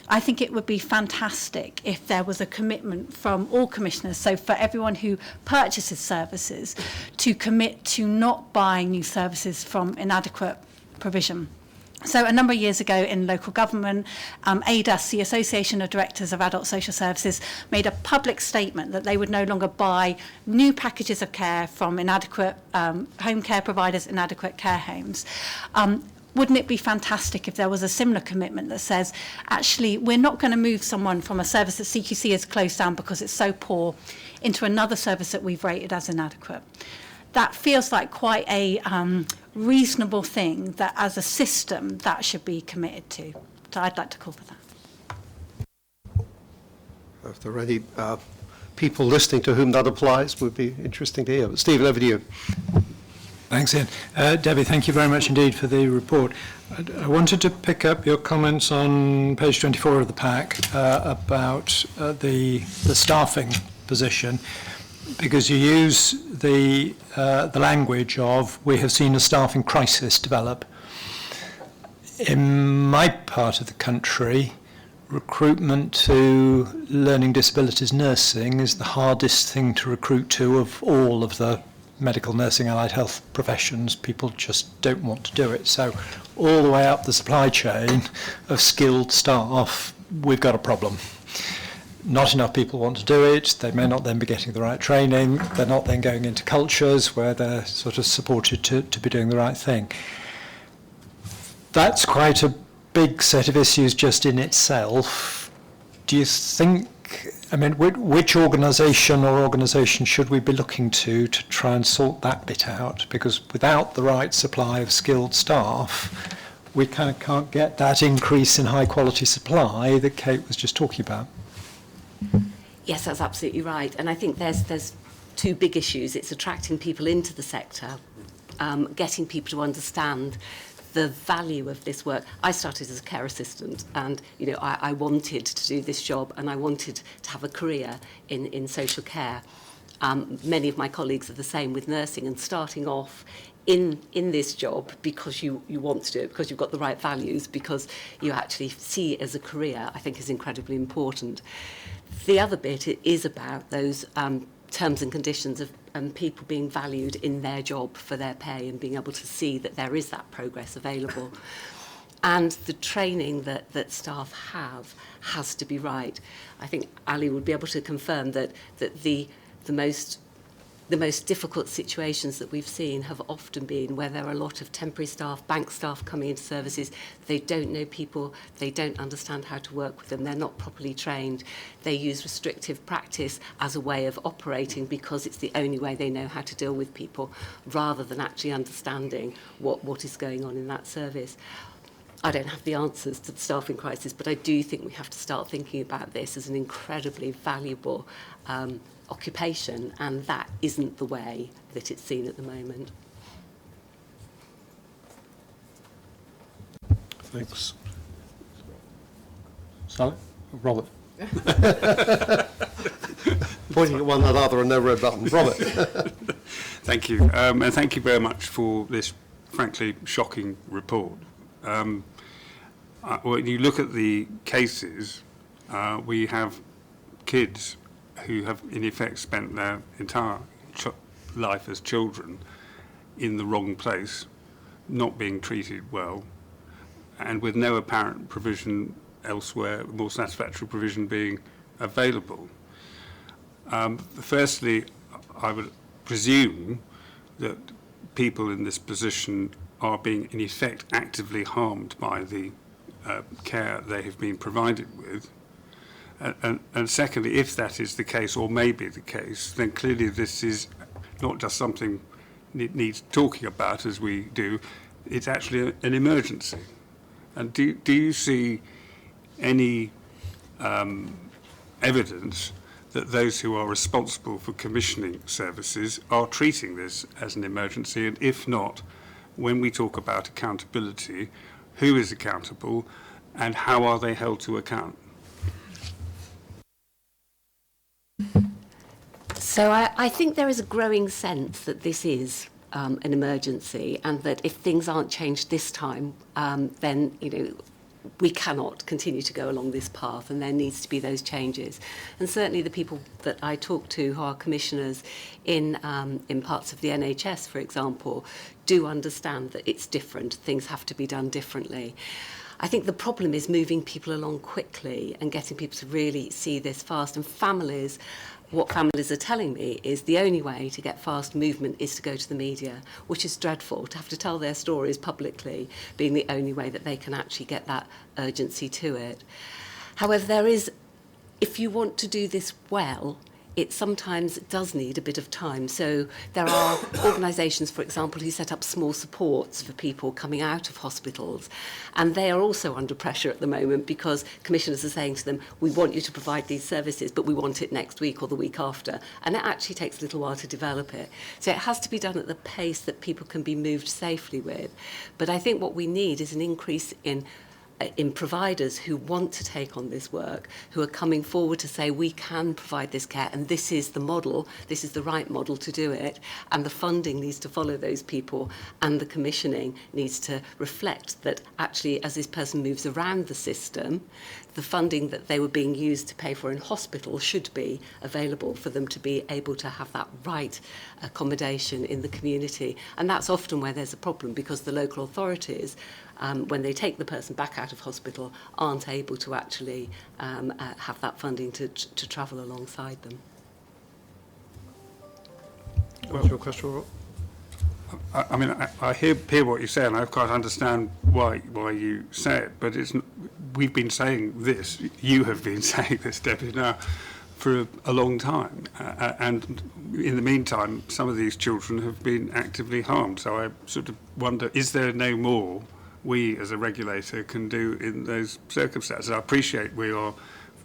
I think it would be fantastic if there was a commitment from all commissioners, so for everyone who purchases services, to commit to not buying new services from inadequate provision. So a number of years ago in local government, ADAS, the Association of Directors of Adult Social Services, made a public statement that they would no longer buy new packages of care from inadequate home care providers, inadequate care homes. Wouldn't it be fantastic if there was a similar commitment that says, actually, we're not going to move someone from a service that CQC has closed down because it's so poor into another service that we've rated as inadequate? That feels like quite a reasonable thing that as a system that should be committed to. So I'd like to call for that. If there are any people listening to whom that applies, would be interesting to hear. But Stephen, over to you. Thanks, Ian. Debbie, thank you very much indeed for the report. I wanted to pick up your comments on page 24 of the pack about the staffing position, because you use the language of "we have seen a staffing crisis develop." In my part of the country, recruitment to learning disabilities nursing is the hardest thing to recruit to of all of the medical, nursing, allied health professions. People just don't want to do it. So all the way up the supply chain of skilled staff, we've got a problem. Not enough people want to do it. They may not then be getting the right training. They're not then going into cultures where they're sort of supported to be doing the right thing. That's quite a big set of issues just in itself. Do you think, I mean, which organisation or organisations should we be looking to try and sort that bit out? Because without the right supply of skilled staff, we kind of can't get that increase in high quality supply that Kate was just talking about. Yes, that's absolutely right. And I think there's two big issues. It's attracting people into the sector, getting people to understand the value of this work. I started as a care assistant, and I wanted to do this job, and I wanted to have a career in social care. Many of my colleagues are the same with nursing, and starting off in this job because you want to do it, because you've got the right values, because you actually see it as a career, I think is incredibly important. The other bit is about those terms and conditions of people being valued in their job for their pay and being able to see that there is that progress available. And the training that staff have has to be right. I think Ali would be able to confirm that the most difficult situations that we've seen have often been where there are a lot of temporary staff, bank staff coming into services. They don't know people, they don't understand how to work with them, they're not properly trained. They use restrictive practice as a way of operating because it's the only way they know how to deal with people, rather than actually understanding what is going on in that service. I don't have the answers to the staffing crisis, but I do think we have to start thinking about this as an incredibly valuable occupation, and that isn't the way that it's seen at the moment. Thanks. Sally? Robert? Pointing at one another and no red button. Robert? Thank you. And thank you very much for this, frankly, shocking report. When you look at the cases, we have kids who have, in effect, spent their entire life as children in the wrong place, not being treated well, and with no apparent provision elsewhere, more satisfactory provision being available. Firstly, I would presume that people in this position are being, in effect, actively harmed by the care they have been provided with. And secondly, if that is the case, or may be the case, then clearly this is not just something that needs talking about as we do, it's actually an emergency. And do you see any evidence that those who are responsible for commissioning services are treating this as an emergency? And if not, when we talk about accountability, who is accountable and how are they held to account? So I think there is a growing sense that this is an emergency, and that if things aren't changed this time, then we cannot continue to go along this path, and there needs to be those changes. And certainly the people that I talk to who are commissioners in parts of the NHS, for example, do understand that it's different. Things have to be done differently. I think the problem is moving people along quickly and getting people to really see this fast. And families, what families are telling me is the only way to get fast movement is to go to the media, which is dreadful, to have to tell their stories publicly being the only way that they can actually get that urgency to it. However, if you want to do this well, it sometimes does need a bit of time. So there are organisations, for example, who set up small supports for people coming out of hospitals, and they are also under pressure at the moment because commissioners are saying to them, we want you to provide these services, but we want it next week or the week after. And it actually takes a little while to develop it. So it has to be done at the pace that people can be moved safely with. But I think what we need is an increase in providers who want to take on this work, who are coming forward to say we can provide this care and this is the model, this is the right model to do it, and the funding needs to follow those people, and the commissioning needs to reflect that actually as this person moves around the system, the funding that they were being used to pay for in hospital should be available for them to be able to have that right accommodation in the community. And that's often where there's a problem, because the local authorities, when they take the person back out of hospital, aren't able to actually have that funding to travel alongside them. What's your question, Rob? I mean, I hear what you say, and I quite understand why you say it, but we've been saying this, you have been saying this, Debbie, now for a long time. And in the meantime, some of these children have been actively harmed. So I sort of wonder, is there no more we as a regulator can do in those circumstances? I appreciate we are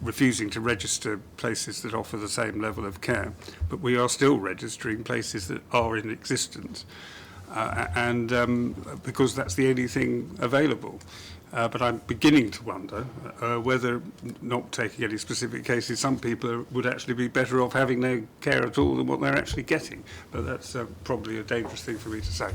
refusing to register places that offer the same level of care, but we are still registering places that are in existence. because that's the only thing available. But I'm beginning to wonder whether, not taking any specific cases, some people would actually be better off having no care at all than what they're actually getting. But that's probably a dangerous thing for me to say.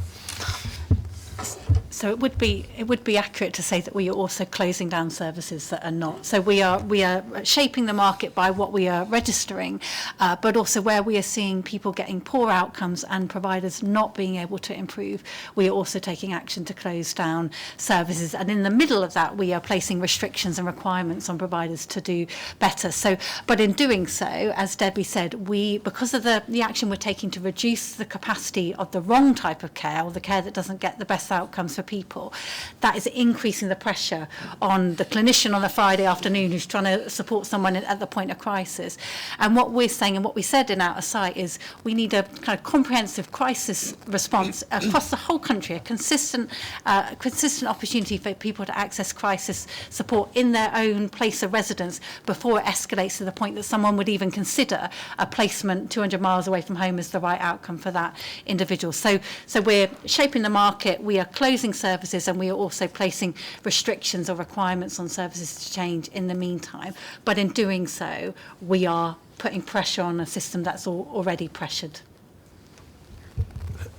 So it would be accurate to say that we are also closing down services that are not. So we are shaping the market by what we are registering, but also where we are seeing people getting poor outcomes and providers not being able to improve, we are also taking action to close down services. And in the middle of that, we are placing restrictions and requirements on providers to do better. So, but in doing so, as Debbie said, because of the action we're taking to reduce the capacity of the wrong type of care, or the care that doesn't get the best outcomes for people, that is increasing the pressure on the clinician on a Friday afternoon who's trying to support someone at the point of crisis. And what we're saying, and what we said in Out of Sight, is we need a kind of comprehensive crisis response across the whole country, a consistent opportunity for people to access crisis support in their own place of residence before it escalates to the point that someone would even consider a placement 200 miles away from home as the right outcome for that individual. So we're shaping the market, we are closing services, and we are also placing restrictions or requirements on services to change in the meantime. But in doing so, we are putting pressure on a system that's already pressured.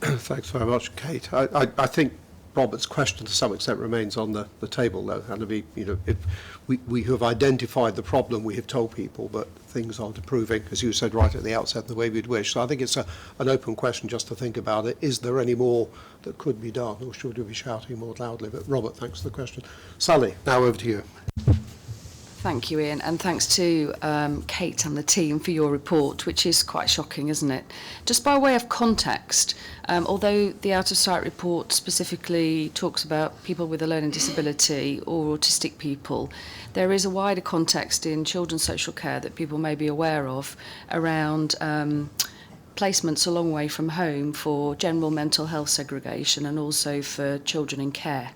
Thanks very much, Kate. I think Robert's question to some extent remains on the table, though. And if we have identified the problem, we have told people, but things aren't improving, as you said right at the outset, the way we'd wish. So I think it's an open question just to think about it. Is there any more that could be done, or should we be shouting more loudly? But Robert, thanks for the question. Sally, now over to you. Thank you, Ian, and thanks to Kate and the team for your report, which is quite shocking, isn't it? Just by way of context, although the Out of Sight report specifically talks about people with a learning disability or autistic people, there is a wider context in children's social care that people may be aware of around placements a long way from home for general mental health segregation and also for children in care.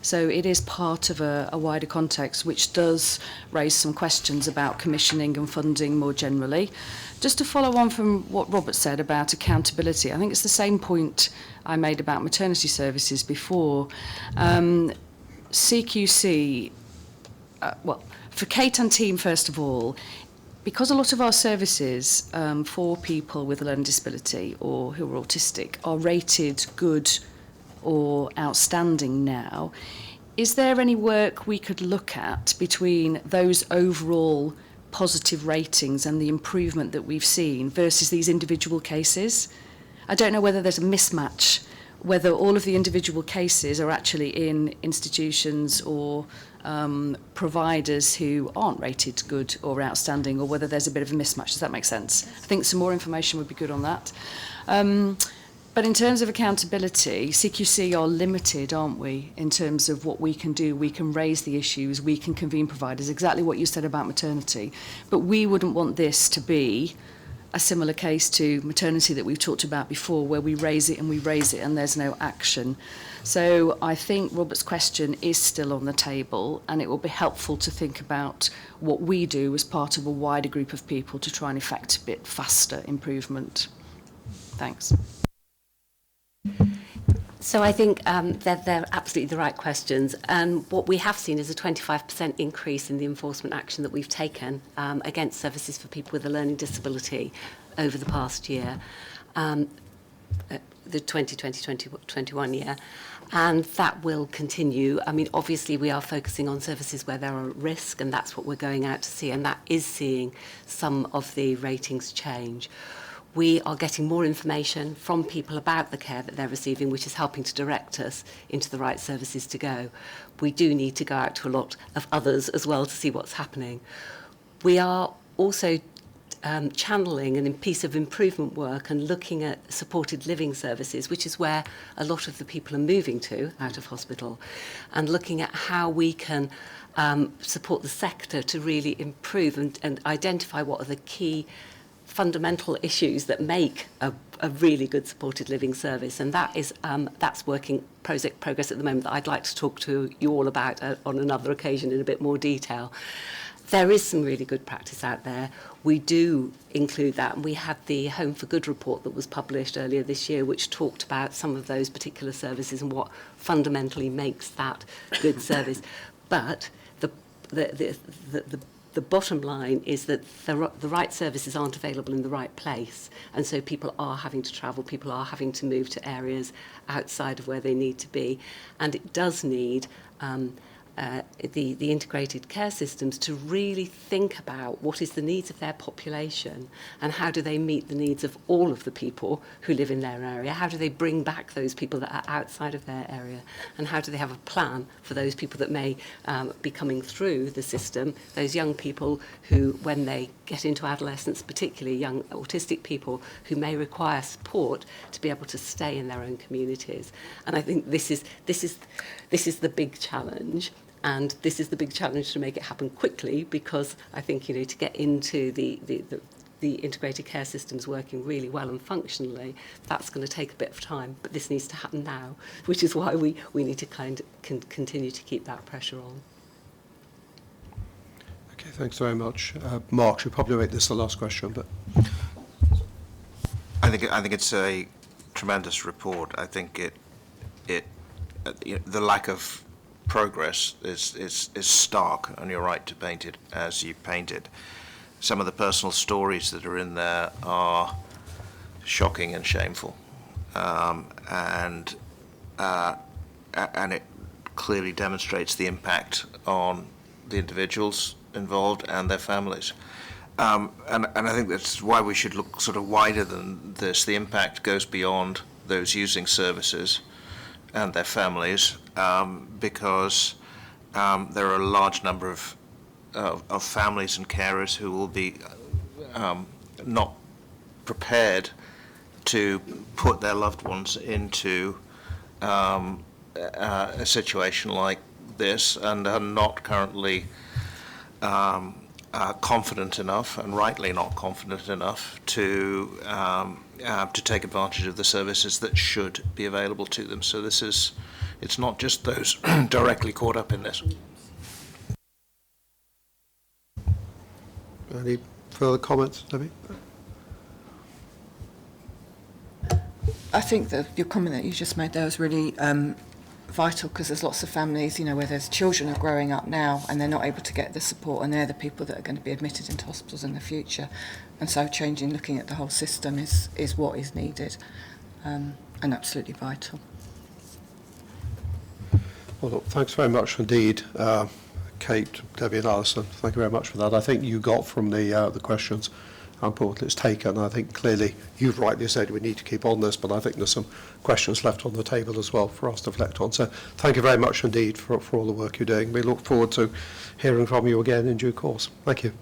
So it is part of a wider context which does raise some questions about commissioning and funding more generally. Just to follow on from what Robert said about accountability, I think it's the same point I made about maternity services before. CQC, for Kate and team first of all, because a lot of our services for people with a learning disability or who are autistic are rated good or outstanding now, is there any work we could look at between those overall positive ratings and the improvement that we've seen versus these individual cases? I don't know whether there's a mismatch, whether all of the individual cases are actually in institutions or providers who aren't rated good or outstanding, or whether there's a bit of a mismatch. Does that make sense? I think some more information would be good on that. But in terms of accountability, CQC are limited, aren't we, in terms of what we can do. We can raise the issues, we can convene providers, exactly what you said about maternity. But we wouldn't want this to be a similar case to maternity that we've talked about before, where we raise it and there's no action. So I think Robert's question is still on the table, and it will be helpful to think about what we do as part of a wider group of people to try and effect a bit faster improvement. Thanks. So I think they're absolutely the right questions. And what we have seen is a 25% increase in the enforcement action that we've taken against services for people with a learning disability over the past year, the 2020-2021 year. And that will continue. I mean, obviously, we are focusing on services where there are at risk, and that's what we're going out to see. And that is seeing some of the ratings change. We are getting more information from people about the care that they're receiving, which is helping to direct us into the right services to go. We do need to go out to a lot of others as well to see what's happening. We are also channeling a piece of improvement work and looking at supported living services, which is where a lot of the people are moving to out of hospital, and looking at how we can support the sector to really improve and identify what are the key fundamental issues that make a really good supported living service, and that is that's working progress at the moment that I'd like to talk to you all about on another occasion in a bit more detail. There is some really good practice out there. We do include that, and we had the Home for Good report that was published earlier this year, which talked about some of those particular services and what fundamentally makes that good service. But the bottom line is that the right services aren't available in the right place, and so people are having to travel, people are having to move to areas outside of where they need to be, and it does need the integrated care systems to really think about what is the needs of their population and how do they meet the needs of all of the people who live in their area, how do they bring back those people that are outside of their area, and how do they have a plan for those people that may be coming through the system, those young people who, when they get into adolescence, particularly young autistic people who may require support to be able to stay in their own communities. And I think this is the big challenge. And this is the big challenge to make it happen quickly, because I think, you know, to get into the integrated care systems working really well and functionally, that's going to take a bit of time. But this needs to happen now, which is why we need to continue to keep that pressure on. Okay, thanks very much. Mark, should probably make this the last question, but I think it's a tremendous report. I think the lack of progress is stark, and you're right to paint it as you painted. Some of the personal stories that are in there are shocking and shameful, and it clearly demonstrates the impact on the individuals involved and their families. And I think that's why we should look sort of wider than this. The impact goes beyond those using services and their families, because there are a large number of families and carers who will be not prepared to put their loved ones into a situation like this, and are not currently confident enough, and rightly not confident enough, to take advantage of the services that should be available to them. So it's not just those directly caught up in this. any further comments, Debbie? I think that your comment that you just made there was really vital, because there's lots of families, you know, where there's children are growing up now and they're not able to get the support, and they're the people that are going to be admitted into hospitals in the future. And so looking at the whole system is what is needed, and absolutely vital. Well, look, thanks very much indeed, Kate, Debbie and Alison. Thank you very much for that. I think you got from the questions how important it's taken. I think clearly you've rightly said we need to keep on this, but I think there's some questions left on the table as well for us to reflect on. So thank you very much indeed for all the work you're doing. We look forward to hearing from you again in due course. Thank you.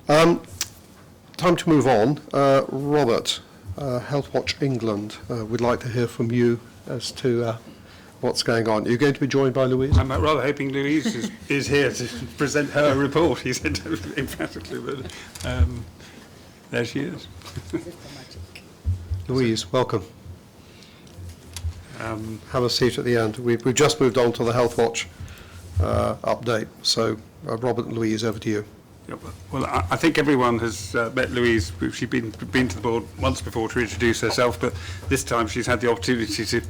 Time to move on. Robert, Health Watch England, we'd like to hear from you as to what's going on. Are you going to be joined by Louise? I'm rather hoping Louise is here to present her report, he said emphatically, but there she is. Louise, welcome. Have a seat at the end. We've just moved on to the Health Watch update. So, Robert and Louise, over to you. Yeah, well, I think everyone has met Louise. She's been to the board once before to introduce herself, but this time she's had the opportunity to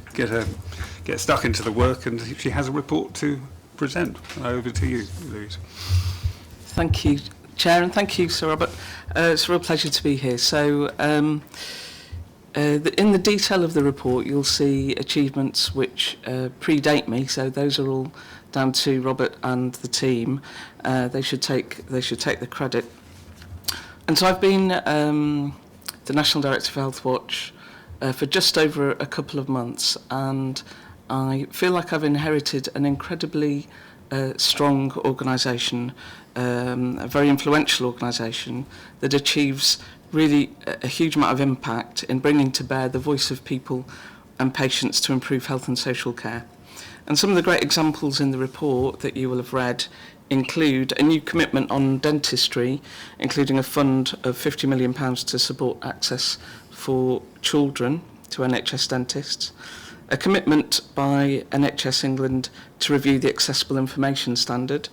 get stuck into the work, and she has a report to present. Over to you, Louise. Thank you, Chair, and thank you, Sir Robert. It's a real pleasure to be here. So, in the detail of the report, you'll see achievements which predate me. So those are all down to Robert and the team. They should take the credit. And so I've been the National Director of Health Watch for just over a couple of months, and I feel like I've inherited an incredibly strong organisation, a very influential organisation that achieves really a huge amount of impact in bringing to bear the voice of people and patients to improve health and social care. And some of the great examples in the report that you will have read include a new commitment on dentistry, including a fund of £50 million to support access for children to NHS dentists, a commitment by NHS England to review the accessible information standard,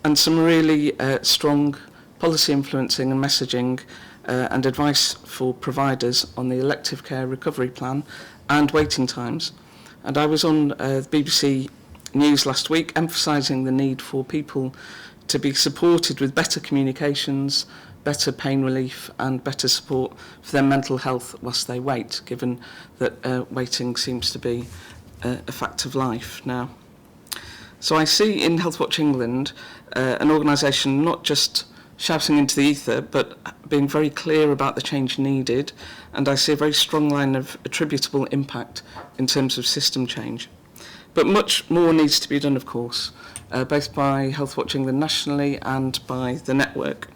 and some really strong policy influencing and messaging and advice for providers on the elective care recovery plan and waiting times. And I was on the BBC News last week emphasising the need for people to be supported with better communications, better pain relief and better support for their mental health whilst they wait, given that waiting seems to be a fact of life now. So I see in Healthwatch England an organisation not just shouting into the ether, but being very clear about the change needed, and I see a very strong line of attributable impact in terms of system change. But much more needs to be done, of course, both by Healthwatch England nationally and by the network.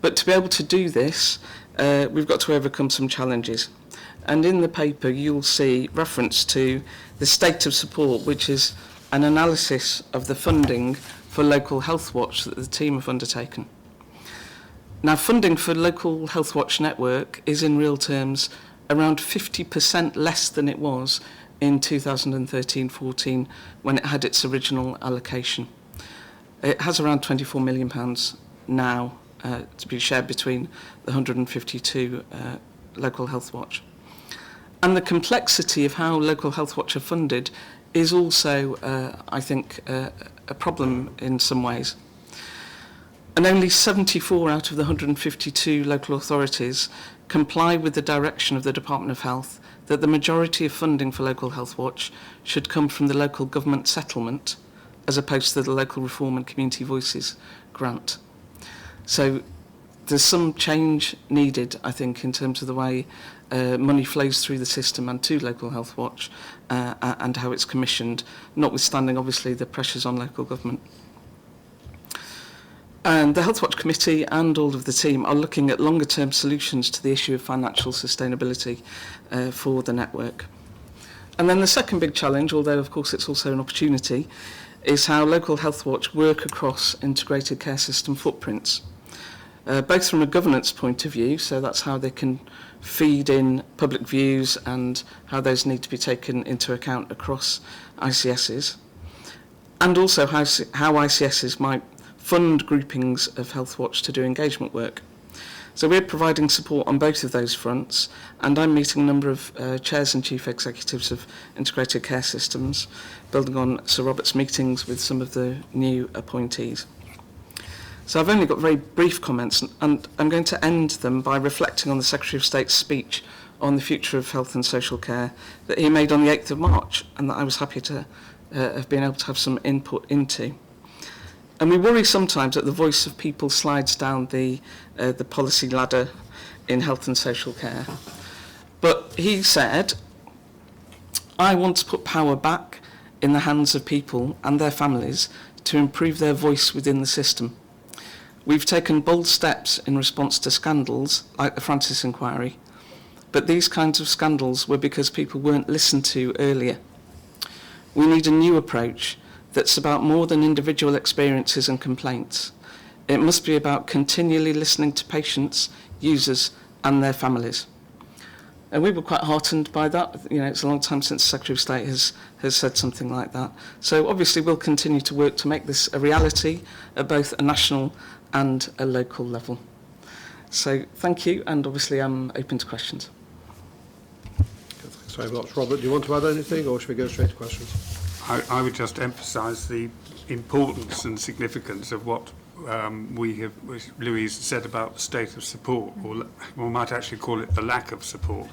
But to be able to do this, we've got to overcome some challenges. And in the paper, you'll see reference to the state of support, which is an analysis of the funding for Local Health Watch that the team have undertaken. Now, funding for Local Health Watch network is in real terms around 50% less than it was in 2013-14 when it had its original allocation. It has around £24 million now to be shared between the 152 Local Health Watch. And the complexity of how Local Health Watch are funded is also, I think, a problem in some ways. And only 74 out of the 152 local authorities comply with the direction of the Department of Health that the majority of funding for Local Health Watch should come from the local government settlement as opposed to the Local Reform and Community Voices grant. So there's some change needed, I think, in terms of the way money flows through the system and to Local Health Watch and how it's commissioned, notwithstanding, obviously, the pressures on local government. And the Health Watch Committee and all of the team are looking at longer-term solutions to the issue of financial sustainability for the network. And then the second big challenge, although of course it's also an opportunity, is how Local Health Watch work across integrated care system footprints. Both from a governance point of view, so that's how they can feed in public views and how those need to be taken into account across ICSs, and also how ICSs might fund groupings of Health Watch to do engagement work. So we're providing support on both of those fronts, and I'm meeting a number of chairs and chief executives of integrated care systems, building on Sir Robert's meetings with some of the new appointees. So I've only got very brief comments, and I'm going to end them by reflecting on the Secretary of State's speech on the future of health and social care that he made on the 8th of March, and that I was happy to have been able to have some input into. And we worry sometimes that the voice of people slides down the policy ladder in health and social care. But he said, I want to put power back in the hands of people and their families to improve their voice within the system. We've taken bold steps in response to scandals like the Francis inquiry, but these kinds of scandals were because people weren't listened to earlier. We need a new approach that's about more than individual experiences and complaints. It must be about continually listening to patients, users, and their families. And we were quite heartened by that. You know, it's a long time since the Secretary of State has said something like that. So obviously we'll continue to work to make this a reality at both a national and a local level. So thank you, and obviously I'm open to questions. Thanks very much. Robert, do you want to add anything, or should we go straight to questions? I would just emphasise the importance and significance of what Louise said about the state of support, or we might actually call it the lack of support.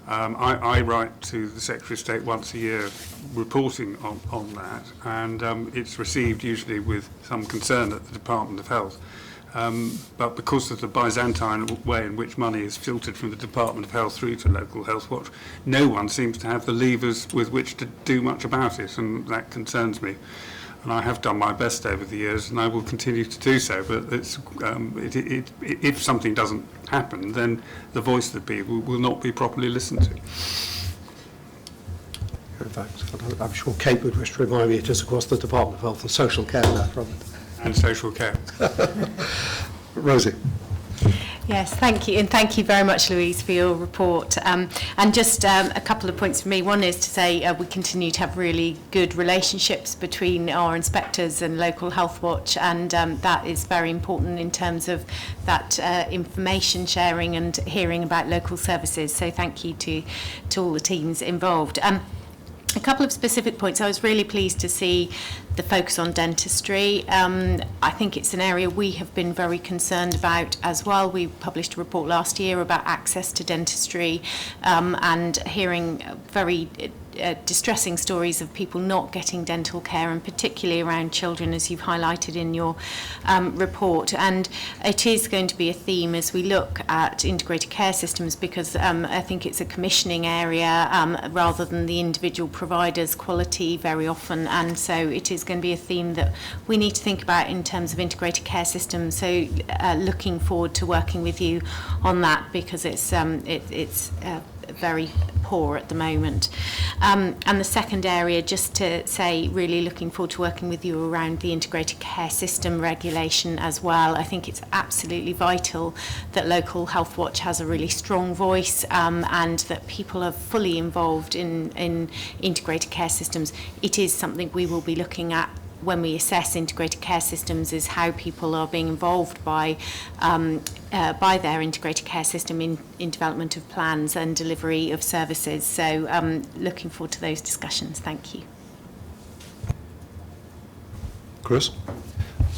I write to the Secretary of State once a year reporting on that, and it's received usually with some concern at the Department of Health. But because of the Byzantine way in which money is filtered from the Department of Health through to Local Health Watch, no one seems to have the levers with which to do much about it, and that concerns me. And I have done my best over the years, and I will continue to do so. But it's, if something doesn't happen, then the voice of the people will not be properly listened to. Thanks. I'm sure Kate would wish to remind me it is across the Department of Health and Social Care now, Robert. And social care. Rosie. Yes, thank you. And thank you very much, Louise, for your report. And just a couple of points for me. One is to say we continue to have really good relationships between our inspectors and local Health Watch, and that is very important in terms of that information sharing and hearing about local services. So thank you to all the teams involved. A couple of specific points. I was really pleased to see the focus on dentistry. I think it's an area we have been very concerned about as well. We published a report last year about access to dentistry and hearing very distressing stories of people not getting dental care, and particularly around children, as you've highlighted in your report. And it is going to be a theme as we look at integrated care systems, because I think it's a commissioning area rather than the individual provider's quality very often, and so it is going to be a theme that we need to think about in terms of integrated care systems. So looking forward to working with you on that, because it's very poor at the moment. And the second area, just to say, really looking forward to working with you around the integrated care system regulation as well. I think it's absolutely vital that local Health Watch has a really strong voice and that people are fully involved in integrated care systems. It is something we will be looking at when we assess integrated care systems, is how people are being involved by their integrated care system in development of plans and delivery of services. So looking forward to those discussions. Thank you. Chris?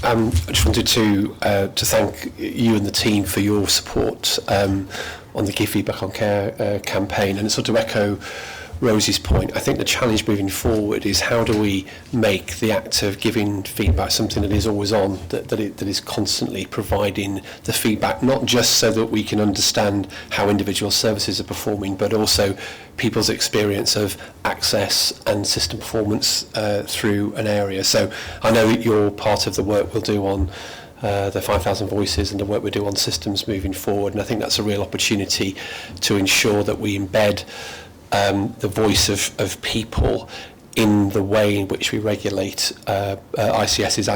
I just wanted to thank you and the team for your support on the Give Feedback on Care campaign, and sort of echo Rosie's point. I think the challenge moving forward is how do we make the act of giving feedback something that is always on, that is constantly providing the feedback, not just so that we can understand how individual services are performing, but also people's experience of access and system performance through an area. So I know that you're part of the work we'll do on the 5,000 voices and the work we do on systems moving forward, and I think that's a real opportunity to ensure that we embed the voice of people in the way in which we regulate ICSs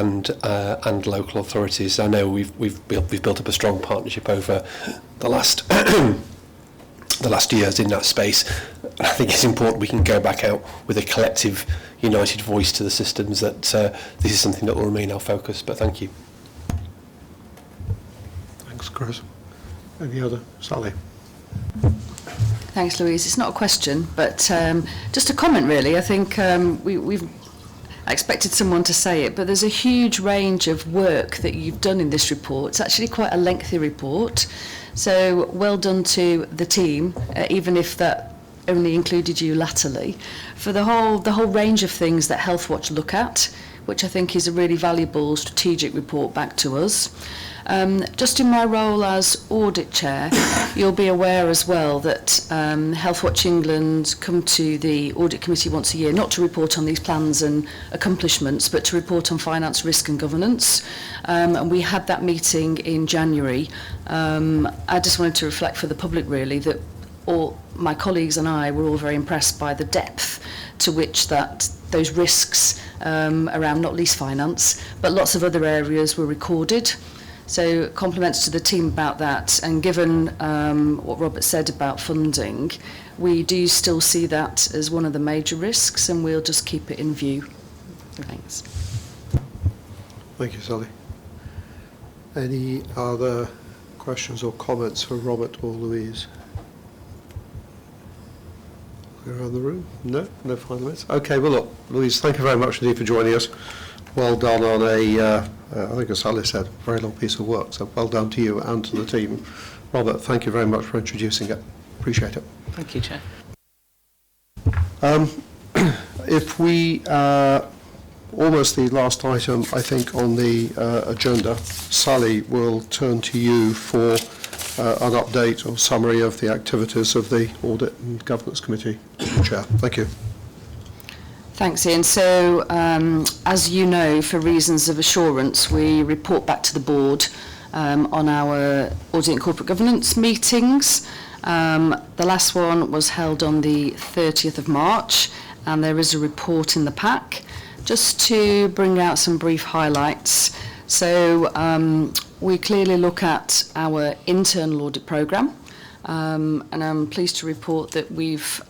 and local authorities. I know we've built up a strong partnership over the last the last years in that space. I think it's important we can go back out with a collective, united voice to the systems, that this is something that will remain our focus. But thank you. Thanks, Chris. Any other? Sally? Thanks, Louise. It's not a question, but just a comment, really. I think I expected someone to say it, but there's a huge range of work that you've done in this report. It's actually quite a lengthy report, so well done to the team, even if that only included you latterly, for the whole range of things that Health Watch look at, which I think is a really valuable strategic report back to us. Just in my role as Audit Chair, you'll be aware as well that Health Watch England come to the Audit Committee once a year, not to report on these plans and accomplishments, but to report on finance, risk and governance. And we had that meeting in January. I just wanted to reflect for the public, really, that all my colleagues and I were all very impressed by the depth to which those risks around not least finance, but lots of other areas were recorded. So compliments to the team about that, and given what Robert said about funding, we do still see that as one of the major risks, and we'll just keep it in view. Thanks. Thank you, Sally. Any other questions or comments for Robert or Louise? Around the room? No? No final minutes? Okay, well look, Louise, thank you very much indeed for joining us. Well done on I think as Sally said, very long piece of work, so well done to you and to the team. Robert, thank you very much for introducing it. Appreciate it. Thank you, Chair. If we, almost the last item, I think, on the agenda, Sally will turn to you for an update or summary of the activities of the Audit and Governance Committee. Chair, thank you. Thanks, Ian. So, as you know, for reasons of assurance, we report back to the board on our Audit and Corporate Governance meetings. The last one was held on the 30th of March, and there is a report in the pack. Just to bring out some brief highlights. So, we clearly look at our internal audit programme, and I'm pleased to report that we've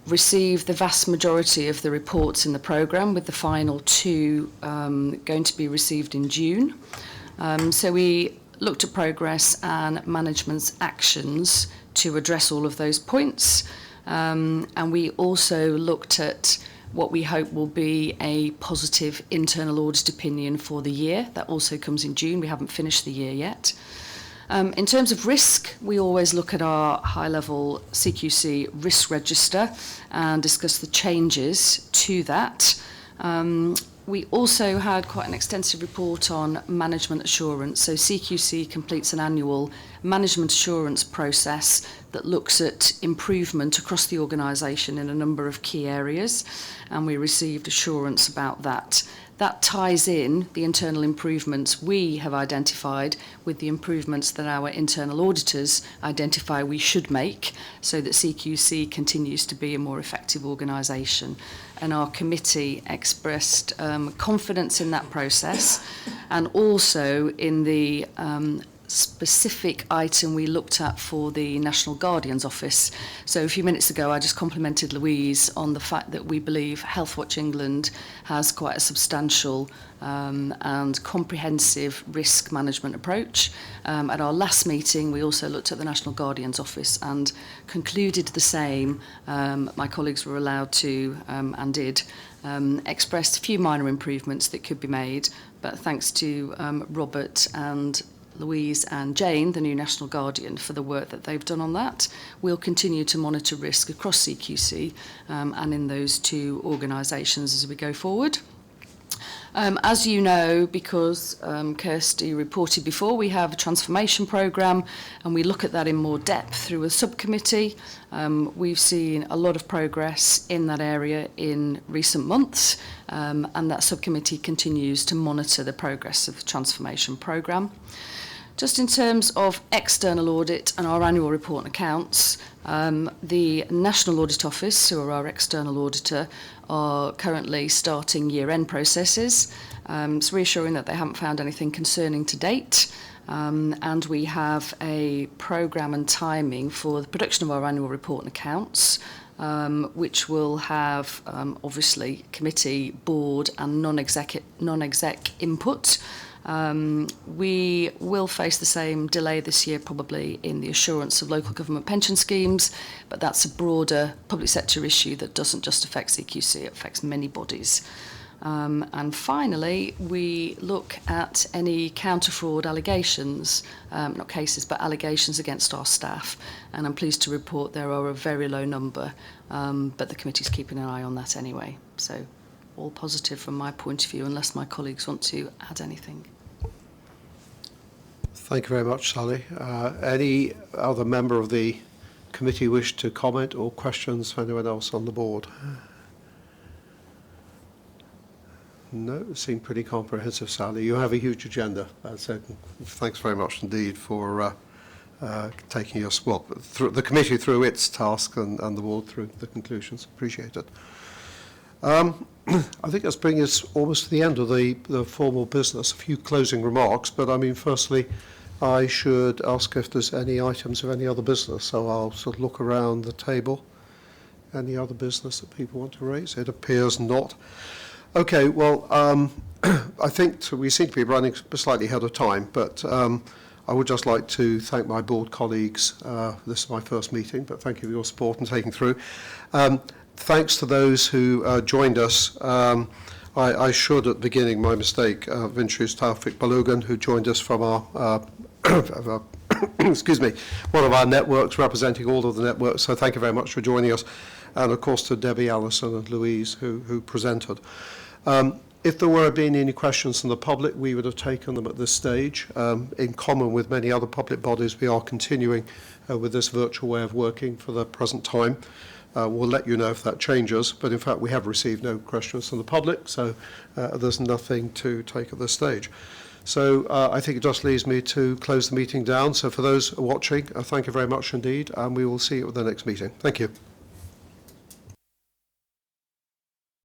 received the vast majority of the reports in the programme, with the final 2 going to be received in June. So we looked at progress and management's actions to address all of those points, and we also looked at what we hope will be a positive internal audit opinion for the year. That also comes in June. We haven't finished the year yet. In terms of risk, we always look at our high-level CQC risk register and discuss the changes to that. We also had quite an extensive report on management assurance. So CQC completes an annual management assurance process that looks at improvement across the organisation in a number of key areas, and we received assurance about that. That ties in the internal improvements we have identified with the improvements that our internal auditors identify we should make, so that CQC continues to be a more effective organisation. And our committee expressed confidence in that process, and also in the specific item we looked at for the National Guardian's Office. So a few minutes ago I just complimented Louise on the fact that we believe Healthwatch England has quite a substantial and comprehensive risk management approach. At our last meeting we also looked at the National Guardian's Office and concluded the same. My colleagues were allowed to and did express a few minor improvements that could be made, but thanks to Robert and Louise and Jane, the new National Guardian, for the work that they've done on that. We'll continue to monitor risk across CQC and in those 2 organisations as we go forward. As you know, because Kirsty reported before, we have a transformation programme, and we look at that in more depth through a subcommittee. We've seen a lot of progress in that area in recent months, and that subcommittee continues to monitor the progress of the transformation programme. Just in terms of external audit and our annual report and accounts, the National Audit Office, who are our external auditor, are currently starting year-end processes. It's reassuring that they haven't found anything concerning to date. And we have a programme and timing for the production of our annual report and accounts, which will have, obviously, committee, board and non-exec input. We will face the same delay this year probably in the assurance of local government pension schemes, but that's a broader public sector issue that doesn't just affect CQC, it affects many bodies. And finally, we look at any counter-fraud allegations, not cases, but allegations against our staff. And I'm pleased to report there are a very low number, but the committee's keeping an eye on that anyway. So all positive from my point of view, unless my colleagues want to add anything. Thank you very much, Sally. Any other member of the committee wish to comment or questions for anyone else on the board? No, it seemed pretty comprehensive, Sally. You have a huge agenda. So thanks very much indeed for taking us, well, through the committee through its task and the board through the conclusions. Appreciate it. I think that's bringing us almost to the end of the formal business. A few closing remarks, but I mean, firstly, I should ask if there's any items of any other business. So I'll sort of look around the table. Any other business that people want to raise? It appears not. Okay, well, I think we seem to be running slightly ahead of time, but I would just like to thank my board colleagues. This is my first meeting, but thank you for your support and taking through. Thanks to those who joined us. I should, at the beginning, my mistake, introduce Taufik Balogan, who joined us from our, excuse me, one of our networks, representing all of the networks. So thank you very much for joining us. And, of course, to Debbie, Allison and Louise, who presented. If there were been any questions from the public, we would have taken them at this stage. In common with many other public bodies, we are continuing with this virtual way of working for the present time. We'll let you know if that changes, but in fact we have received no questions from the public, so there's nothing to take at this stage. So I think it just leaves me to close the meeting down. So for those watching, thank you very much indeed, and we will see you at the next meeting. Thank you.